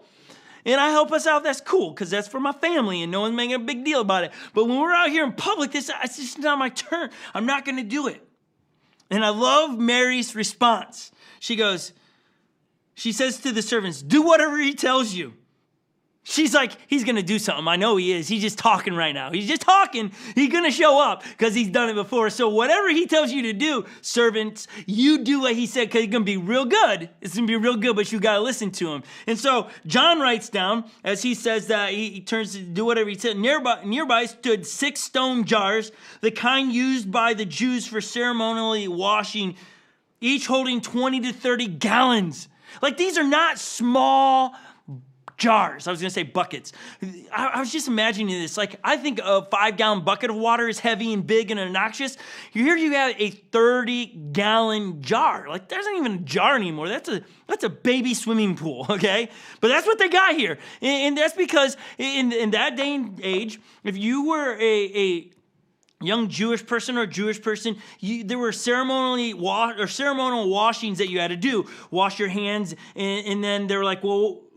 and I help us out. That's cool, because that's for my family and no one's making a big deal about it. But when we're out here in public, it's just not my turn. I'm not going to do it. And I love Mary's response. She says to the servants, "Do whatever he tells you." She's like, he's going to do something. I know he is. He's just talking right now. He's just talking. He's going to show up because he's done it before. So whatever he tells you to do, servants, you do what he said, because it's going to be real good. It's going to be real good, but you got to listen to him. And so John writes down, as he says that he turns to do whatever he said, nearby stood 6 stone jars, the kind used by the Jews for ceremonially washing, each holding 20 to 30 gallons. Like, these are not small jars. I was going to say buckets. I was just imagining this. Like, I think a 5-gallon bucket of water is heavy and big and obnoxious. Here you have a 30-gallon jar. Like, there's not even a jar anymore. That's a baby swimming pool, okay? But that's what they got here. And that's because in that day and age, if you were a young Jewish person or Jewish person, there were ceremonial washings that you had to do. Wash your hands, and then they were like,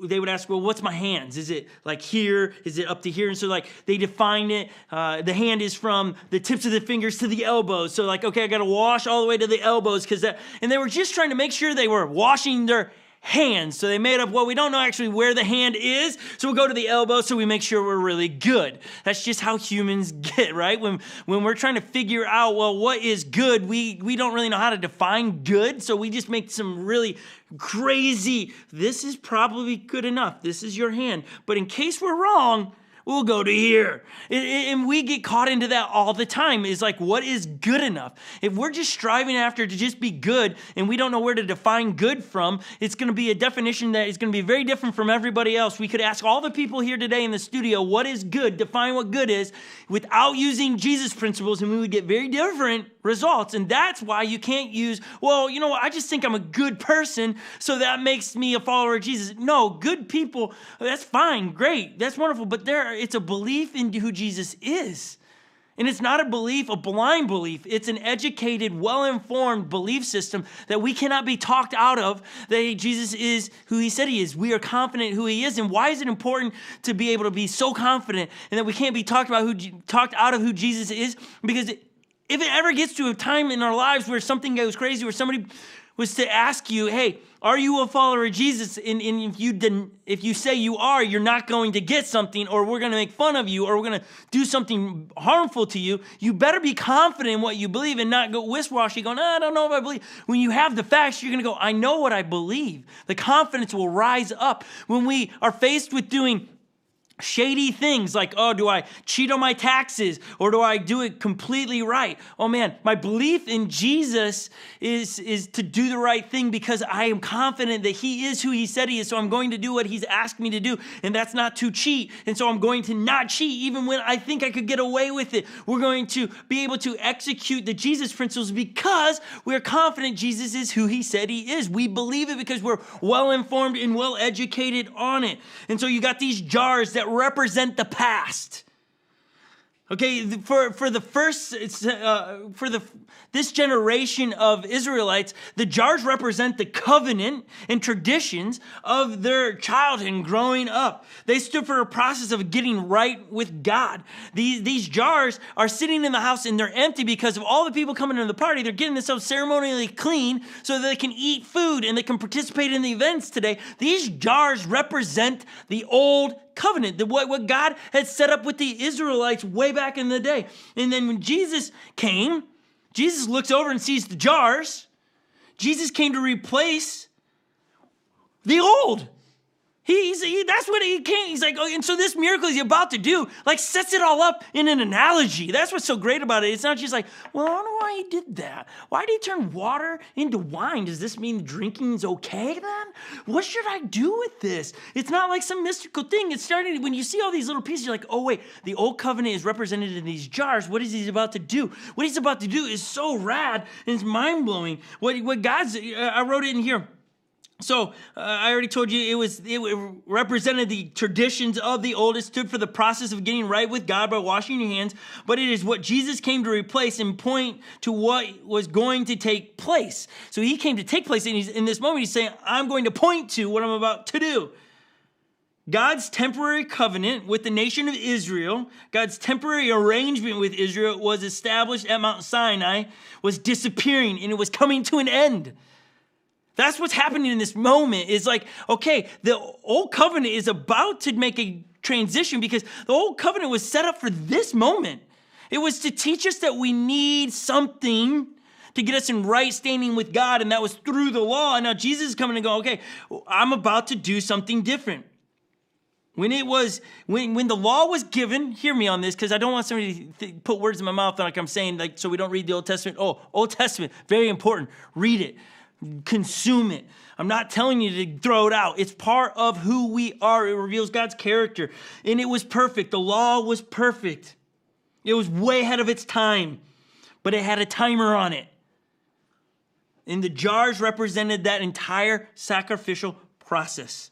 they would ask, what's my hands? Is it like here? Is it up to here? And so like they defined it. The hand is from the tips of the fingers to the elbows. So like, okay, I got to wash all the way to the elbows and they were just trying to make sure they were washing their hands. So they made up, well, we don't know actually where the hand is, so we'll go to the elbow so we make sure we're really good. That's just how humans get, right? When we're trying to figure out, well, what is good, we don't really know how to define good, so we just make some really crazy, this is probably good enough, this is your hand. But in case we're wrong, we'll go to here. And we get caught into that all the time. Is like, what is good enough? If we're just striving after to just be good and we don't know where to define good from, it's going to be a definition that is going to be very different from everybody else. We could ask all the people here today in the studio, what is good? Define what good is without using Jesus principles, and we would get very different results. And that's why you can't use, well, you know what, I just think I'm a good person, so that makes me a follower of Jesus. No, good people, that's fine, great, that's wonderful, but it's a belief in who Jesus is. And it's not a belief, a blind belief. It's an educated, well-informed belief system that we cannot be talked out of, that Jesus is who he said he is. We are confident who he is. And why is it important to be able to be so confident and that we can't be talked out of who Jesus is? Because if it ever gets to a time in our lives where something goes crazy, where somebody was to ask you, hey, are you a follower of Jesus? And if you say you are, you're not going to get something, or we're going to make fun of you, or we're going to do something harmful to you. You better be confident in what you believe and not go wishy-washy going, I don't know if I believe. When you have the facts, you're going to go, I know what I believe. The confidence will rise up. When we are faced with doing shady things like, oh, do I cheat on my taxes, or do I do it completely right? Oh man, my belief in Jesus is to do the right thing because I am confident that he is who he said he is, so I'm going to do what he's asked me to do, and that's not to cheat, and so I'm going to not cheat even when I think I could get away with it. We're going to be able to execute the Jesus principles because we're confident Jesus is who he said he is. We believe it because we're well-informed and well-educated on it. And so you got these jars that represent the past. Okay, this generation of Israelites, the jars represent the covenant and traditions of their childhood and growing up. They stood for a process of getting right with God. These jars are sitting in the house and they're empty because of all the people coming to the party. They're getting themselves ceremonially clean so that they can eat food and they can participate in the events today. These jars represent the old covenant, what God had set up with the Israelites way back in the day. And then when Jesus came, Jesus looks over and sees the jars. Jesus came to replace the old. That's what he came. He's like, oh, and so this miracle he's about to do, like, sets it all up in an analogy. That's what's so great about it. It's not just like, well, I don't know why he did that. Why did he turn water into wine? Does this mean drinking is okay then? What should I do with this? It's not like some mystical thing. It's starting, when you see all these little pieces, you're like, oh wait, the old covenant is represented in these jars. What is he about to do? What he's about to do is so rad and it's mind-blowing. What God's, I wrote it in here. So I already told you it represented the traditions of the old. It stood for the process of getting right with God by washing your hands. But it is what Jesus came to replace and point to what was going to take place. So he came to take place, and in this moment he's saying, I'm going to point to what I'm about to do. God's temporary covenant with the nation of Israel, God's temporary arrangement with Israel was established at Mount Sinai, was disappearing, and it was coming to an end. That's what's happening in this moment. Is like, okay, the old covenant is about to make a transition because the old covenant was set up for this moment. It was to teach us that we need something to get us in right standing with God, and that was through the law. And now Jesus is coming and going, okay, I'm about to do something different. When the law was given, hear me on this, because I don't want somebody to put words in my mouth like I'm saying, like, so we don't read the Old Testament. Oh, Old Testament, very important. Read it. Consume it. I'm not telling you to throw it out. It's part of who we are. It reveals God's character. And it was perfect. The law was perfect. It was way ahead of its time, but it had a timer on it. And the jars represented that entire sacrificial process.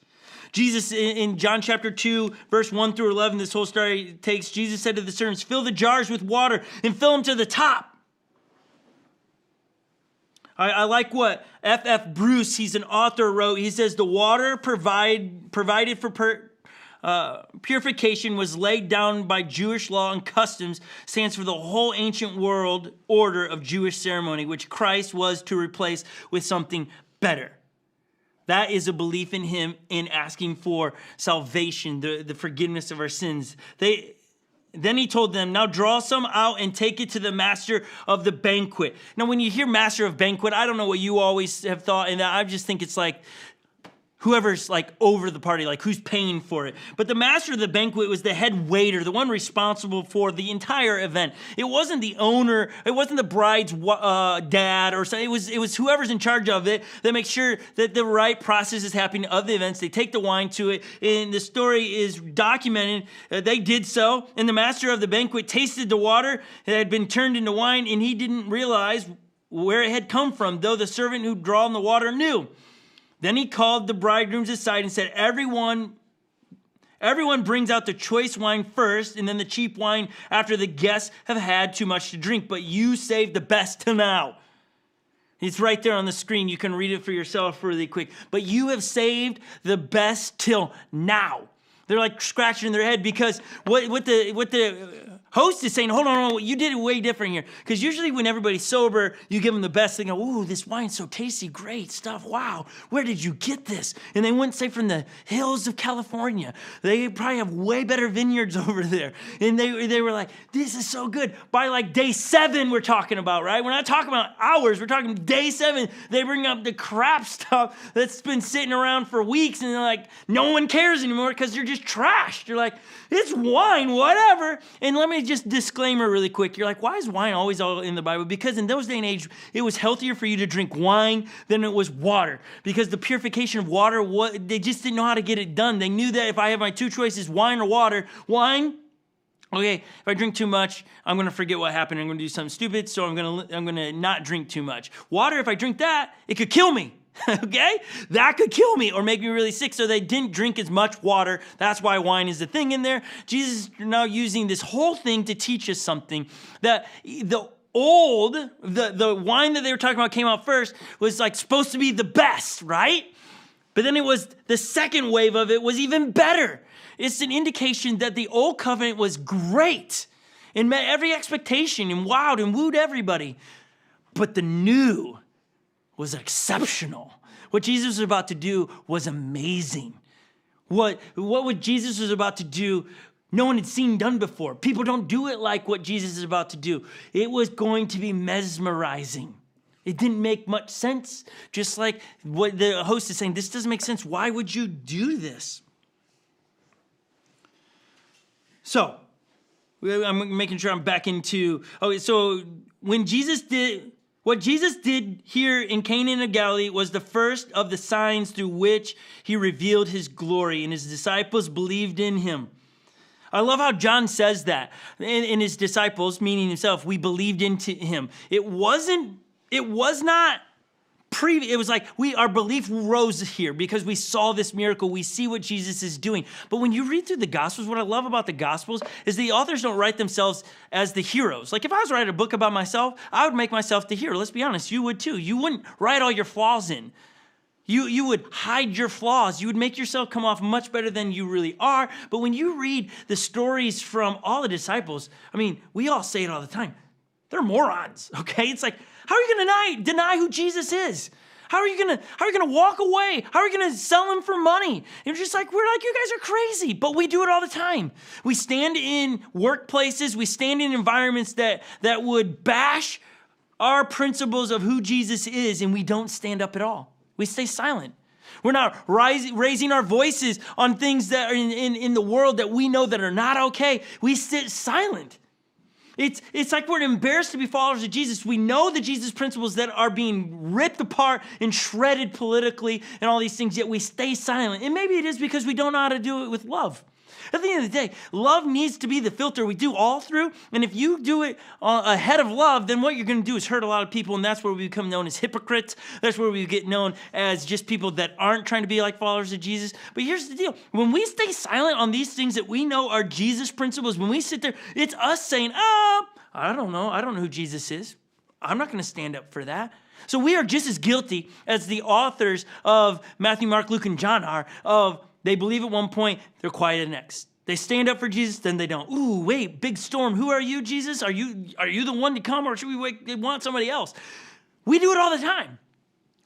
Jesus, in John chapter 2, verse 1 through 11, this whole story takes, Jesus said to the servants, fill the jars with water and fill them to the top. I like what F.F. Bruce, he's an author, wrote. He says, the water provided for purification was laid down by Jewish law and customs, stands for the whole ancient world order of Jewish ceremony, which Christ was to replace with something better. That is a belief in him and asking for salvation, the forgiveness of our sins. Then he told them, now draw some out and take it to the master of the banquet. Now, when you hear master of banquet, I don't know what you always have thought, and I just think it's like whoever's like over the party, like who's paying for it. But the master of the banquet was the head waiter, the one responsible for the entire event. It wasn't the owner, it wasn't the bride's dad or something. It was whoever's in charge of it that makes sure that the right process is happening of the events. They take the wine to it, and the story is documented. They did so, and the master of the banquet tasted the water that had been turned into wine, and he didn't realize where it had come from, though the servant who'd drawn the water knew. Then he called the bridegrooms aside and said, everyone brings out the choice wine first and then the cheap wine after the guests have had too much to drink, but you saved the best till now. It's right there on the screen. You can read it for yourself really quick. But you have saved the best till now. They're like scratching their head because what the host is saying, hold on, you did it way different here. Because usually when everybody's sober, you give them the best. They go, ooh, this wine's so tasty, great stuff. Wow, where did you get this? And they wouldn't say from the hills of California. They probably have way better vineyards over there. And they were like, this is so good. By like day 7 we're talking about, right? We're not talking about hours. We're talking day 7. They bring up the crap stuff that's been sitting around for weeks. And they're like, no one cares anymore because you're just trashed. You're like, it's wine, whatever. And let me just disclaimer really quick. You're like, why is wine always all in the Bible? Because in those day and age, it was healthier for you to drink wine than it was water. Because the purification of water, they just didn't know how to get it done. They knew that if I have my 2 choices, wine or water, wine, okay, if I drink too much, I'm going to forget what happened. I'm going to do something stupid, so I'm going to not drink too much. Water, if I drink that, it could kill me. Okay? That could kill me or make me really sick. So they didn't drink as much water. That's why wine is the thing in there. Jesus is now using this whole thing to teach us something. That the wine that they were talking about came out first was like supposed to be the best, right? But then it was the second wave of it was even better. It's an indication that the old covenant was great and met every expectation and wowed and wooed everybody. But the new was exceptional. What Jesus was about to do was amazing. What Jesus was about to do, no one had seen done before. People don't do it like what Jesus is about to do. It was going to be mesmerizing. It didn't make much sense. Just like what the host is saying, this doesn't make sense. Why would you do this? So, I'm making sure I'm back into, okay, so when what Jesus did here in Cana of Galilee was the first of the signs through which he revealed his glory, and his disciples believed in him. I love how John says that. In his disciples, meaning himself, we believed into him. It was like our belief rose here because we saw this miracle. We see what Jesus is doing. But when you read through the Gospels, what I love about the Gospels is the authors don't write themselves as the heroes. Like if I was writing a book about myself, I would make myself the hero. Let's be honest, you would too. You wouldn't write all your flaws in. You would hide your flaws. You would make yourself come off much better than you really are. But when you read the stories from all the disciples, I mean, we all say it all the time. They're morons, okay? It's like, how are you going to deny who Jesus is? How are you gonna walk away? How are you gonna sell him for money? And you're just like, we're like, you guys are crazy, but we do it all the time. We stand in workplaces, we stand in environments that would bash our principles of who Jesus is, and we don't stand up at all. We stay silent. We're not raising our voices on things that are in the world that we know that are not okay. We sit silent. It's like we're embarrassed to be followers of Jesus. We know the Jesus principles that are being ripped apart and shredded politically and all these things, yet we stay silent. And maybe it is because we don't know how to do it with love. At the end of the day, love needs to be the filter we do all through. And if you do it ahead of love, then what you're going to do is hurt a lot of people. And that's where we become known as hypocrites. That's where we get known as just people that aren't trying to be like followers of Jesus. But here's the deal. When we stay silent on these things that we know are Jesus principles, when we sit there, it's us saying, I don't know. I don't know who Jesus is. I'm not going to stand up for that. So we are just as guilty as the authors of Matthew, Mark, Luke, and John are of they believe at one point, they're quiet at next. They stand up for Jesus, then they don't. Ooh, wait, big storm. Who are you, Jesus? Are you the one to come, or should we want somebody else? We do it all the time.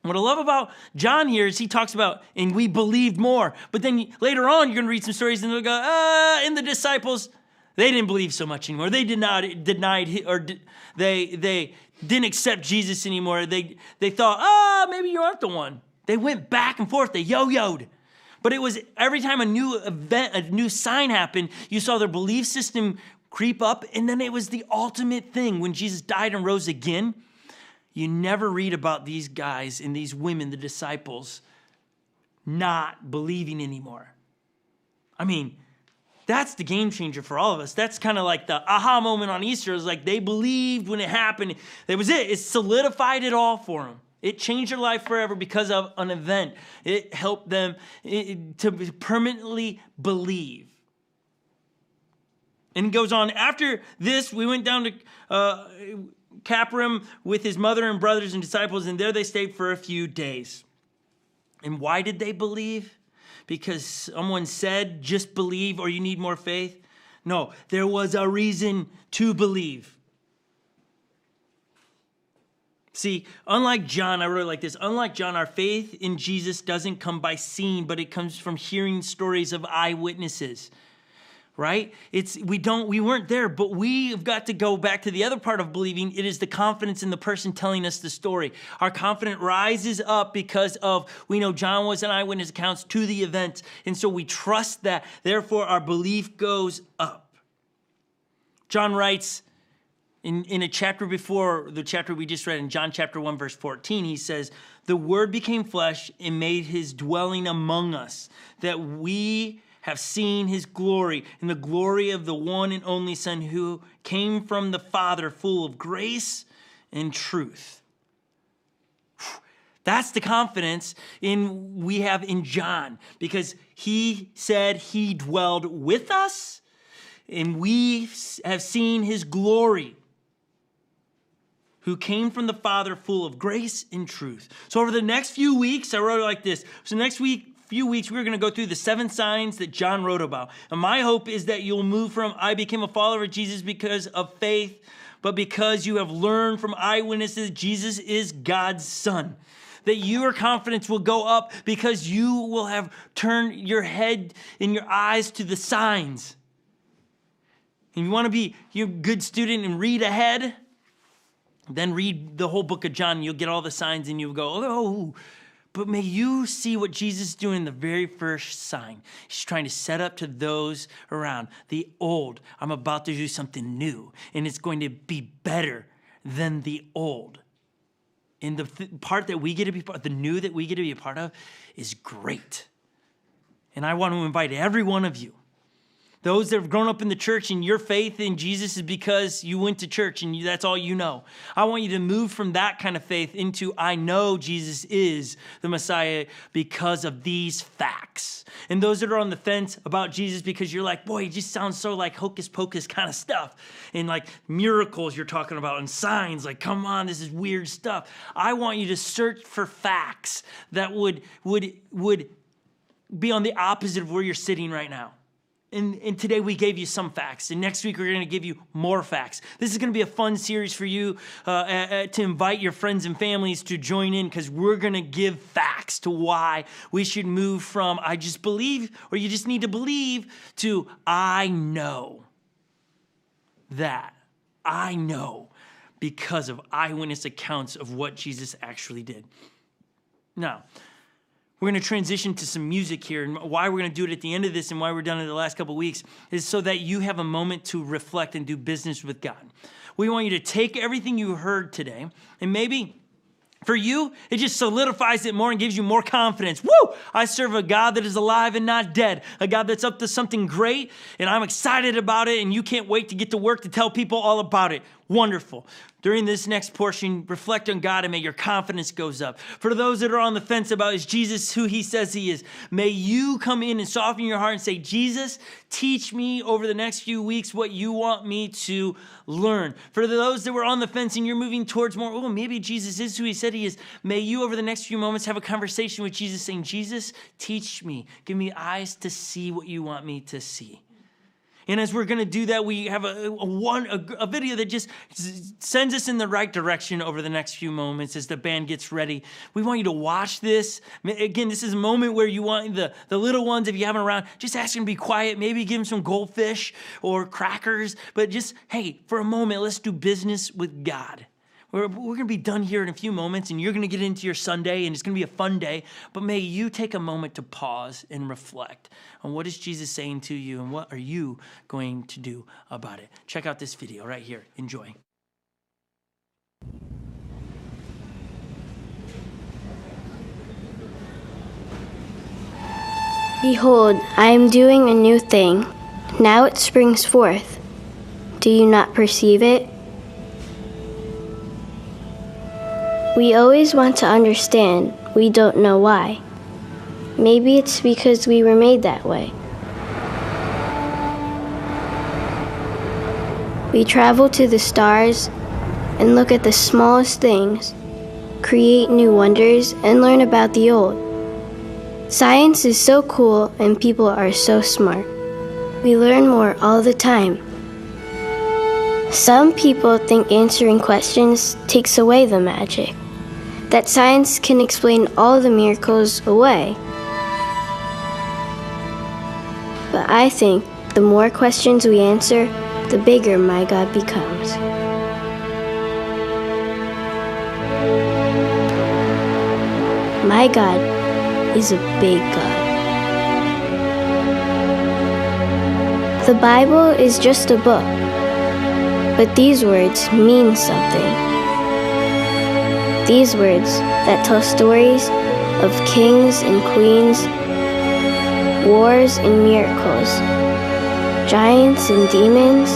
What I love about John here is he talks about, and we believed more. But then later on, you're going to read some stories and they'll go, and the disciples, they didn't believe so much anymore. They they didn't accept Jesus anymore. They thought, maybe you aren't the one. They went back and forth. They yo-yoed. But it was every time a new event, a new sign happened, you saw their belief system creep up. And then it was the ultimate thing. When Jesus died and rose again, you never read about these guys and these women, the disciples, not believing anymore. I mean, that's the game changer for all of us. That's kind of like the aha moment on Easter. It was like they believed when it happened. That was it. It solidified it all for them. It changed their life forever because of an event. It helped them to permanently believe. And it goes on. After this, we went down to Capernaum with his mother and brothers and disciples, and there they stayed for a few days. And why did they believe? Because someone said, just believe or you need more faith? No, there was a reason to believe. See, unlike John, I really like this. Unlike John, our faith in Jesus doesn't come by seeing, but it comes from hearing stories of eyewitnesses. Right? We weren't there, but we've got to go back to the other part of believing. It is the confidence in the person telling us the story. Our confidence rises up because we know John was an eyewitness accounts to the event. And so we trust that. Therefore, our belief goes up. John writes in a chapter before the chapter we just read, in John chapter 1, verse 14, he says, "The Word became flesh and made his dwelling among us, that we have seen his glory, and the glory of the one and only Son who came from the Father, full of grace and truth." That's the confidence we have in John, because he said he dwelled with us, and we have seen his glory, who came from the Father, full of grace and truth. So over the next few weeks, I wrote it like this. So next few weeks, we're going to go through the 7 signs that John wrote about. And my hope is that you'll move from, I became a follower of Jesus because of faith, but because you have learned from eyewitnesses, Jesus is God's Son. That your confidence will go up because you will have turned your head and your eyes to the signs. And you want to be a good student and read ahead? Then read the whole book of John, and you'll get all the signs, and you'll go, oh. But may you see what Jesus is doing in the very first sign. He's trying to set up to those around. The old, I'm about to do something new, and it's going to be better than the old. And the part that we get to be part of, the new that we get to be a part of, is great. And I want to invite every one of you, those that have grown up in the church and your faith in Jesus is because you went to church and that's all you know. I want you to move from that kind of faith into, I know Jesus is the Messiah because of these facts. And those that are on the fence about Jesus because you're like, boy, he just sounds so like hocus pocus kind of stuff. And like miracles you're talking about and signs, like, come on, this is weird stuff. I want you to search for facts that would be on the opposite of where you're sitting right now. And today we gave you some facts, and next week we're going to give you more facts. This is going to be a fun series for you to invite your friends and families to join in, because we're going to give facts to why we should move from I just believe, or you just need to believe, to I know that. I know because of eyewitness accounts of what Jesus actually did. Now, we're going to transition to some music here, and why we're going to do it at the end of this and why we're done in the last couple of weeks is so that you have a moment to reflect and do business with God. We want you to take everything you heard today, and maybe for you, it just solidifies it more and gives you more confidence. Woo! I serve a God that is alive and not dead, a God that's up to something great, and I'm excited about it, and you can't wait to get to work to tell people all about it. Wonderful. During this next portion, reflect on God and may your confidence goes up. For those that are on the fence about is Jesus who he says he is, may you come in and soften your heart and say, Jesus, teach me over the next few weeks what you want me to learn. For those that were on the fence and you're moving towards more, oh, maybe Jesus is who he said he is, may you over the next few moments have a conversation with Jesus saying, Jesus, teach me. Give me eyes to see what you want me to see. And as we're going to do that, we have a video that just sends us in the right direction over the next few moments as the band gets ready. We want you to watch this. Again, this is a moment where you want the little ones, if you have them around, just ask them to be quiet. Maybe give them some goldfish or crackers. But just, hey, for a moment, let's do business with God. We're going to be done here in a few moments, and you're going to get into your Sunday, and it's going to be a fun day. But may you take a moment to pause and reflect on what is Jesus saying to you, and what are you going to do about it. Check out this video right here. Enjoy. Behold, I am doing a new thing. Now it springs forth. Do you not perceive it? We always want to understand. We don't know why. Maybe it's because we were made that way. We travel to the stars and look at the smallest things, create new wonders, and learn about the old. Science is so cool and people are so smart. We learn more all the time. Some people think answering questions takes away the magic, that science can explain all the miracles away. But I think the more questions we answer, the bigger my God becomes. My God is a big God. The Bible is just a book, but these words mean something. These words that tell stories of kings and queens, wars and miracles, giants and demons,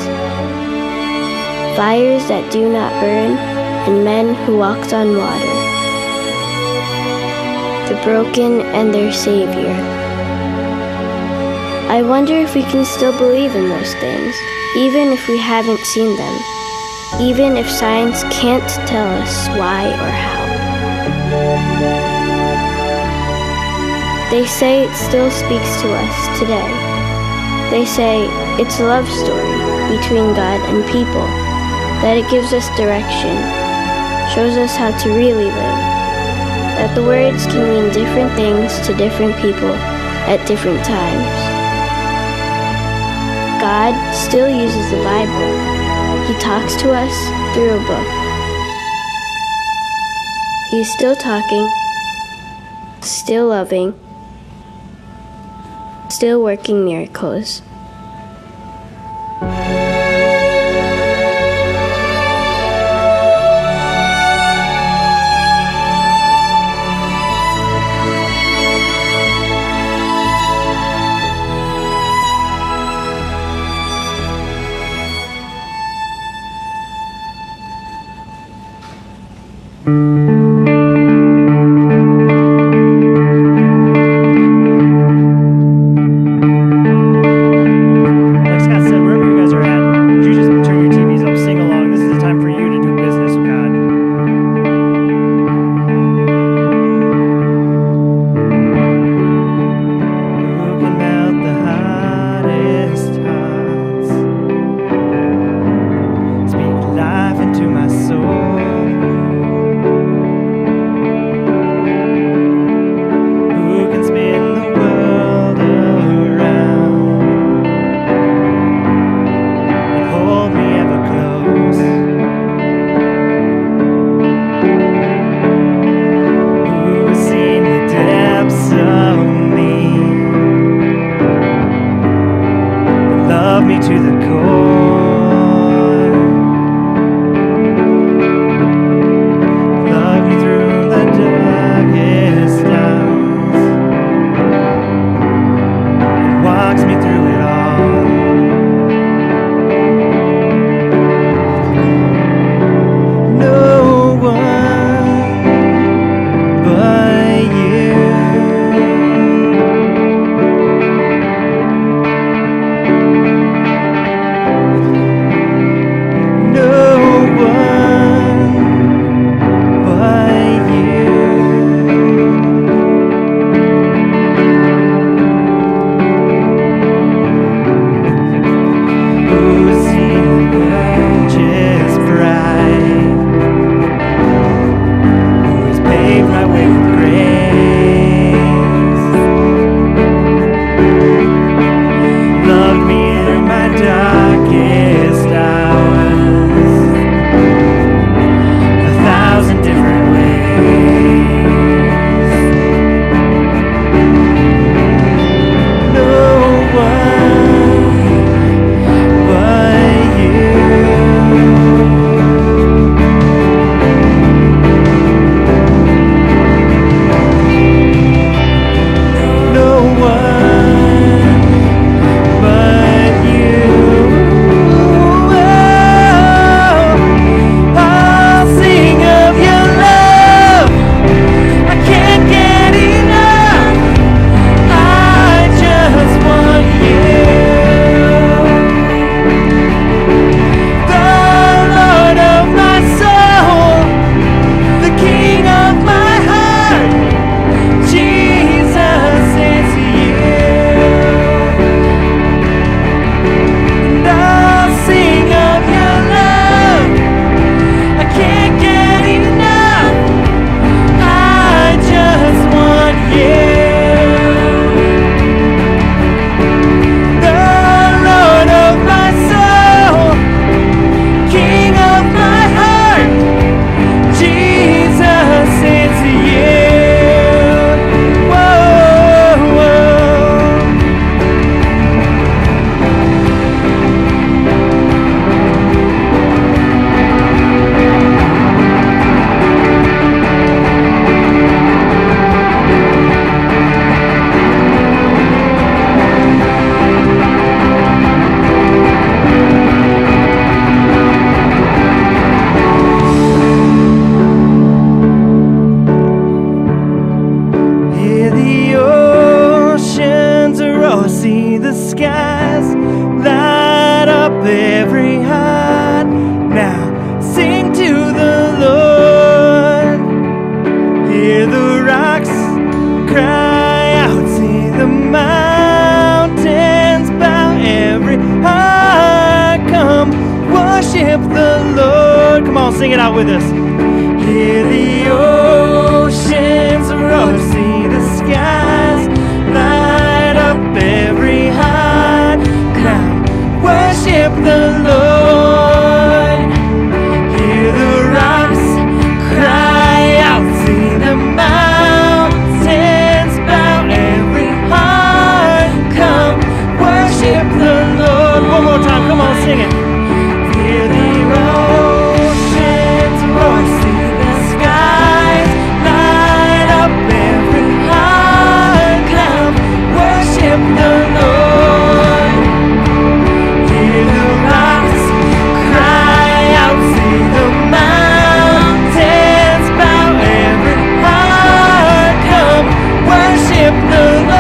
fires that do not burn, and men who walked on water, the broken and their Savior. I wonder if we can still believe in those things, even if we haven't seen them. Even if science can't tell us why or how. They say it still speaks to us today. They say it's a love story between God and people, that it gives us direction, shows us how to really live, that the words can mean different things to different people at different times. God still uses the Bible. He talks to us through a book. He's still talking, still loving, still working miracles. I see the skies light up every heart. Now sing to the Lord. Hear the rocks cry out, see the mountains bow, every heart come worship the Lord. Come on, sing it out with us. Hear the oceans roar, see the skies light up every heart. Now worship the Lord. Hear the rocks cry out, see the mountains bow, every heart come worship the Lord. One more time, come on, sing it. Hear the oceans roar, see the skies light up every heart come worship the Lord. Hear the rocks cry out, see the mountains bow, every heart come worship the Lord.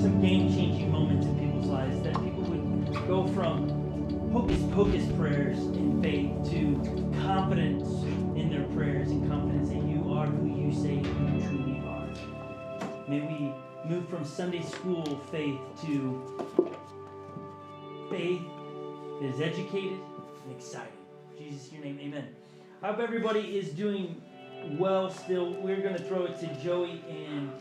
Some game-changing moments in people's lives that people would go from hocus-pocus prayers in faith to confidence in their prayers and confidence that you are who you say you truly are. May we move from Sunday school faith to faith that is educated and excited. In Jesus, your name, amen. I hope everybody is doing well still. We're going to throw it to Joey and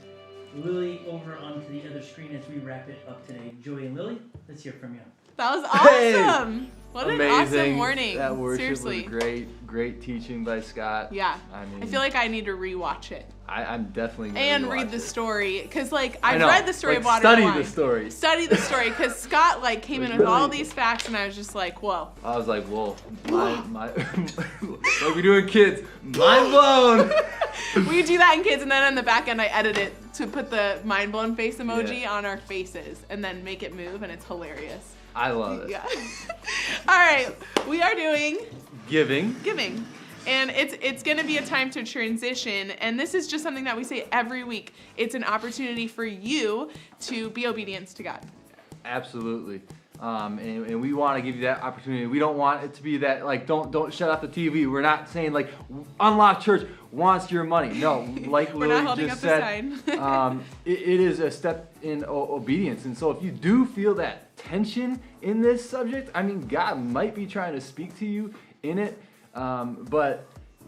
Lily over onto the other screen as we wrap it up today. Joey and Lily, let's hear from you. That was awesome. Hey, what an amazing. awesome morning. That worship Seriously. was great teaching by Scott. Yeah. I mean, I feel like I need to rewatch it. I'm definitely gonna And rewatch read the it. story, because like I I've know. read the story Like, of Water study and Wine. the story. Study the story, because Scott like came in with really- all these facts, and I was just like, whoa. I was like, whoa, my what we doing, kids? Mind blown. We do that in kids, and then on the back end I edit it to put the mind blown face emoji Yeah. on our faces, and then make it move, and it's hilarious. I love it. Yeah. All right, we are doing Giving. And it's going to be a time to transition, and this is just something that we say every week. It's an opportunity for you to be obedient to God. Absolutely. And we want to give you that opportunity. We don't want it to be that, like, don't shut off the TV. We're not saying, like, Unlock Church wants your money. No, like We're not Lily holding just up the said, sign. it is a step in obedience. And so if you do feel that tension in this subject, I mean, God might be trying to speak to you in it. But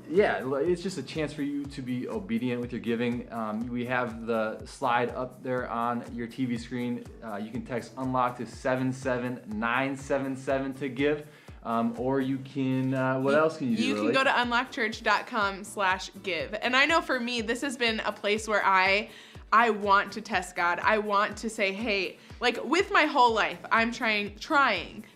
yeah, it's just a chance for you to be obedient with your giving. We have the slide up there on your TV screen. You can text UNLOCK to 77977 to give. Or you can, what else can you do? You can go to unlockchurch.com/give. And I know for me, this has been a place where I want to test God. I want to say, hey, like with my whole life, I'm trying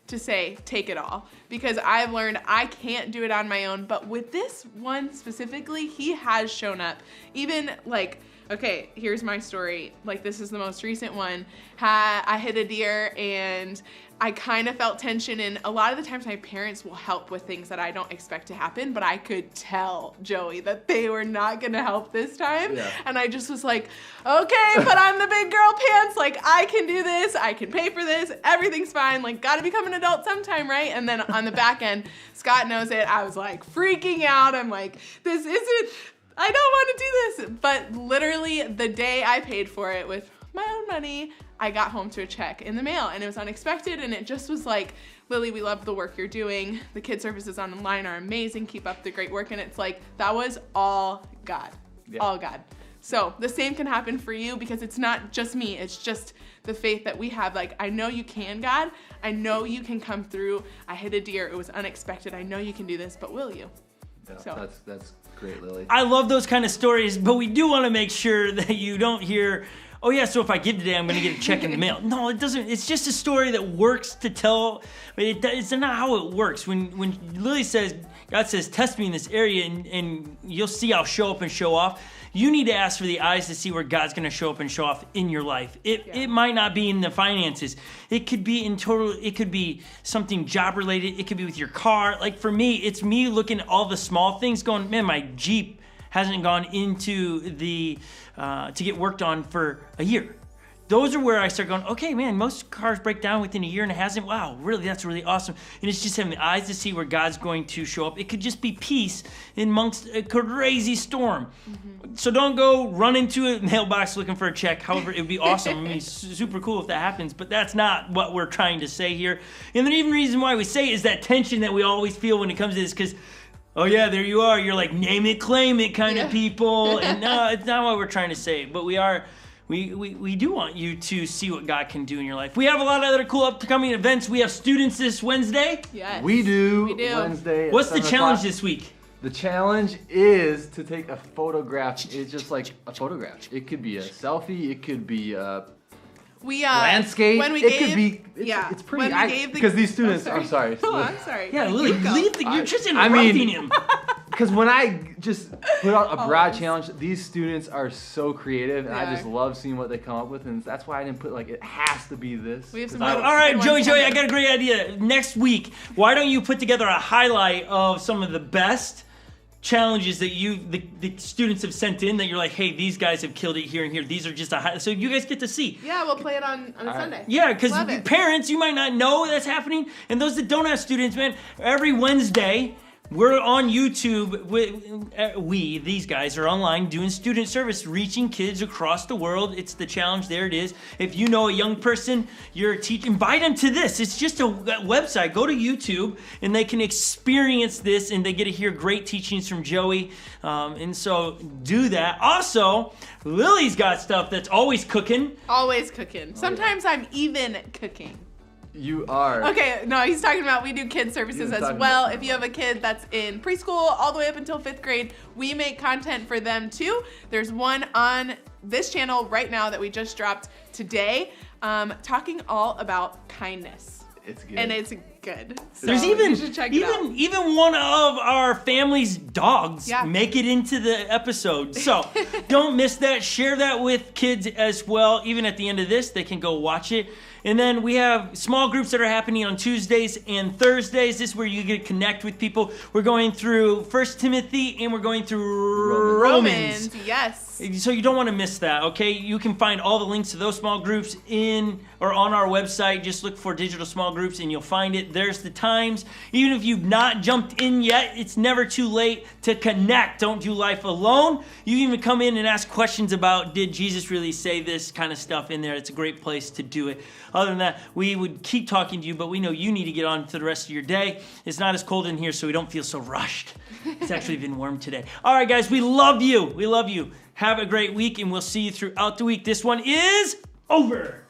to say, take it all. Because I've learned I can't do it on my own. But with this one specifically, he has shown up. Even like, okay, here's my story. Like, this is the most recent one. I hit a deer and I kind of felt tension, and a lot of the times my parents will help with things that I don't expect to happen, but I could tell Joey that they were not gonna help this time. Yeah. And I just was like, okay, put on the big girl pants, like I can do this, I can pay for this, everything's fine, like gotta become an adult sometime, right? And then on the back end, Scott knows it, I was like freaking out, I'm like, this isn't, I don't want to do this. But literally the day I paid for it with my own money, I got home to a check in the mail, and it was unexpected, and it just was like, Lily, we love the work you're doing. The kid services online are amazing. Keep up the great work. And it's like, that was all God, all God. So the same can happen for you, because it's not just me. It's just the faith that we have. Like, I know you can, God. I know you can come through. I hit a deer. It was unexpected. I know you can do this, but will you? Yeah, so that's great, Lily. I love those kind of stories, but we do want to make sure that you don't hear, oh yeah, so if I give today, I'm going to get a check in the mail. No, it doesn't. It's just a story that works to tell, but it's not how it works. When Lily says, God says, test me in this area, and you'll see I'll show up and show off, you need to ask for the eyes to see where God's going to show up and show off in your life. It might not be in the finances. It could be in total, it could be something job related. It could be with your car. Like for me, it's me looking at all the small things going, man, my Jeep hasn't gone into the, to get worked on for a year. Those are where I start going, okay, man, most cars break down within a year and it hasn't. Wow, really, that's really awesome. And it's just having the eyes to see where God's going to show up. It could just be peace amongst a crazy storm. Mm-hmm. So don't go run into a mailbox looking for a check. However, it would be awesome. I mean, super cool if that happens, but that's not what we're trying to say here. And the even reason why we say it is that tension that we always feel when it comes to this, because oh yeah, there you are. You're like name it, claim it kind of people. And no, it's not what we're trying to say. But we do want you to see what God can do in your life. We have a lot of other cool upcoming events. We have students this Wednesday. Yes. We do. Wednesday. What's the challenge this week? The challenge is to take a photograph. It's just like a photograph. It could be a selfie. It could be landscape. When we it's pretty. Because these students, I'm sorry. Oh, I'm sorry. Yeah, Lily, you're just interrupting him. Because when I just put out a broad challenge, these students are so creative, and I just love seeing what they come up with, and that's why I didn't put like it has to be this. We have some all right, Joey, I got a great idea. Next week, why don't you put together a highlight of some of the best challenges that the students have sent in that you're like, hey, these guys have killed it here and here. These are just a highlight, so you guys get to see. Yeah, we'll play it on a Sunday. Yeah, because parents, you might not know that's happening, and those that don't have students, man, every Wednesday, we're on YouTube. These guys are online doing student service, reaching kids across the world. It's the challenge. There it is. If you know a young person, you're a teacher, invite them to this. It's just a website. Go to YouTube, and they can experience this, and they get to hear great teachings from Joey. And so do that. Also, Lily's got stuff that's always cooking. Always cooking. Sometimes I'm even cooking. You are. Okay, no, he's talking about we do kid services as well. If you have a kid that's in preschool all the way up until 5th grade, we make content for them too. There's one on this channel right now that we just dropped today, talking all about kindness. It's good. And it's good. So there's you should check it out. even one of our family's dogs make it into the episode. So don't miss that. Share that with kids as well. Even at the end of this, they can go watch it. And then we have small groups that are happening on Tuesdays and Thursdays. This is where you get to connect with people. We're going through 1 Timothy and we're going through Romans. Yes. So you don't want to miss that, okay? You can find all the links to those small groups in or on our website. Just look for Digital Small Groups and you'll find it. There's the times. Even if you've not jumped in yet, it's never too late to connect. Don't do life alone. You can even come in and ask questions about, did Jesus really say this kind of stuff in there? It's a great place to do it. Other than that, we would keep talking to you, but we know you need to get on to the rest of your day. It's not as cold in here, so we don't feel so rushed. It's actually been warm today. All right, guys, we love you. We love you. Have a great week, and we'll see you throughout the week. This one is over.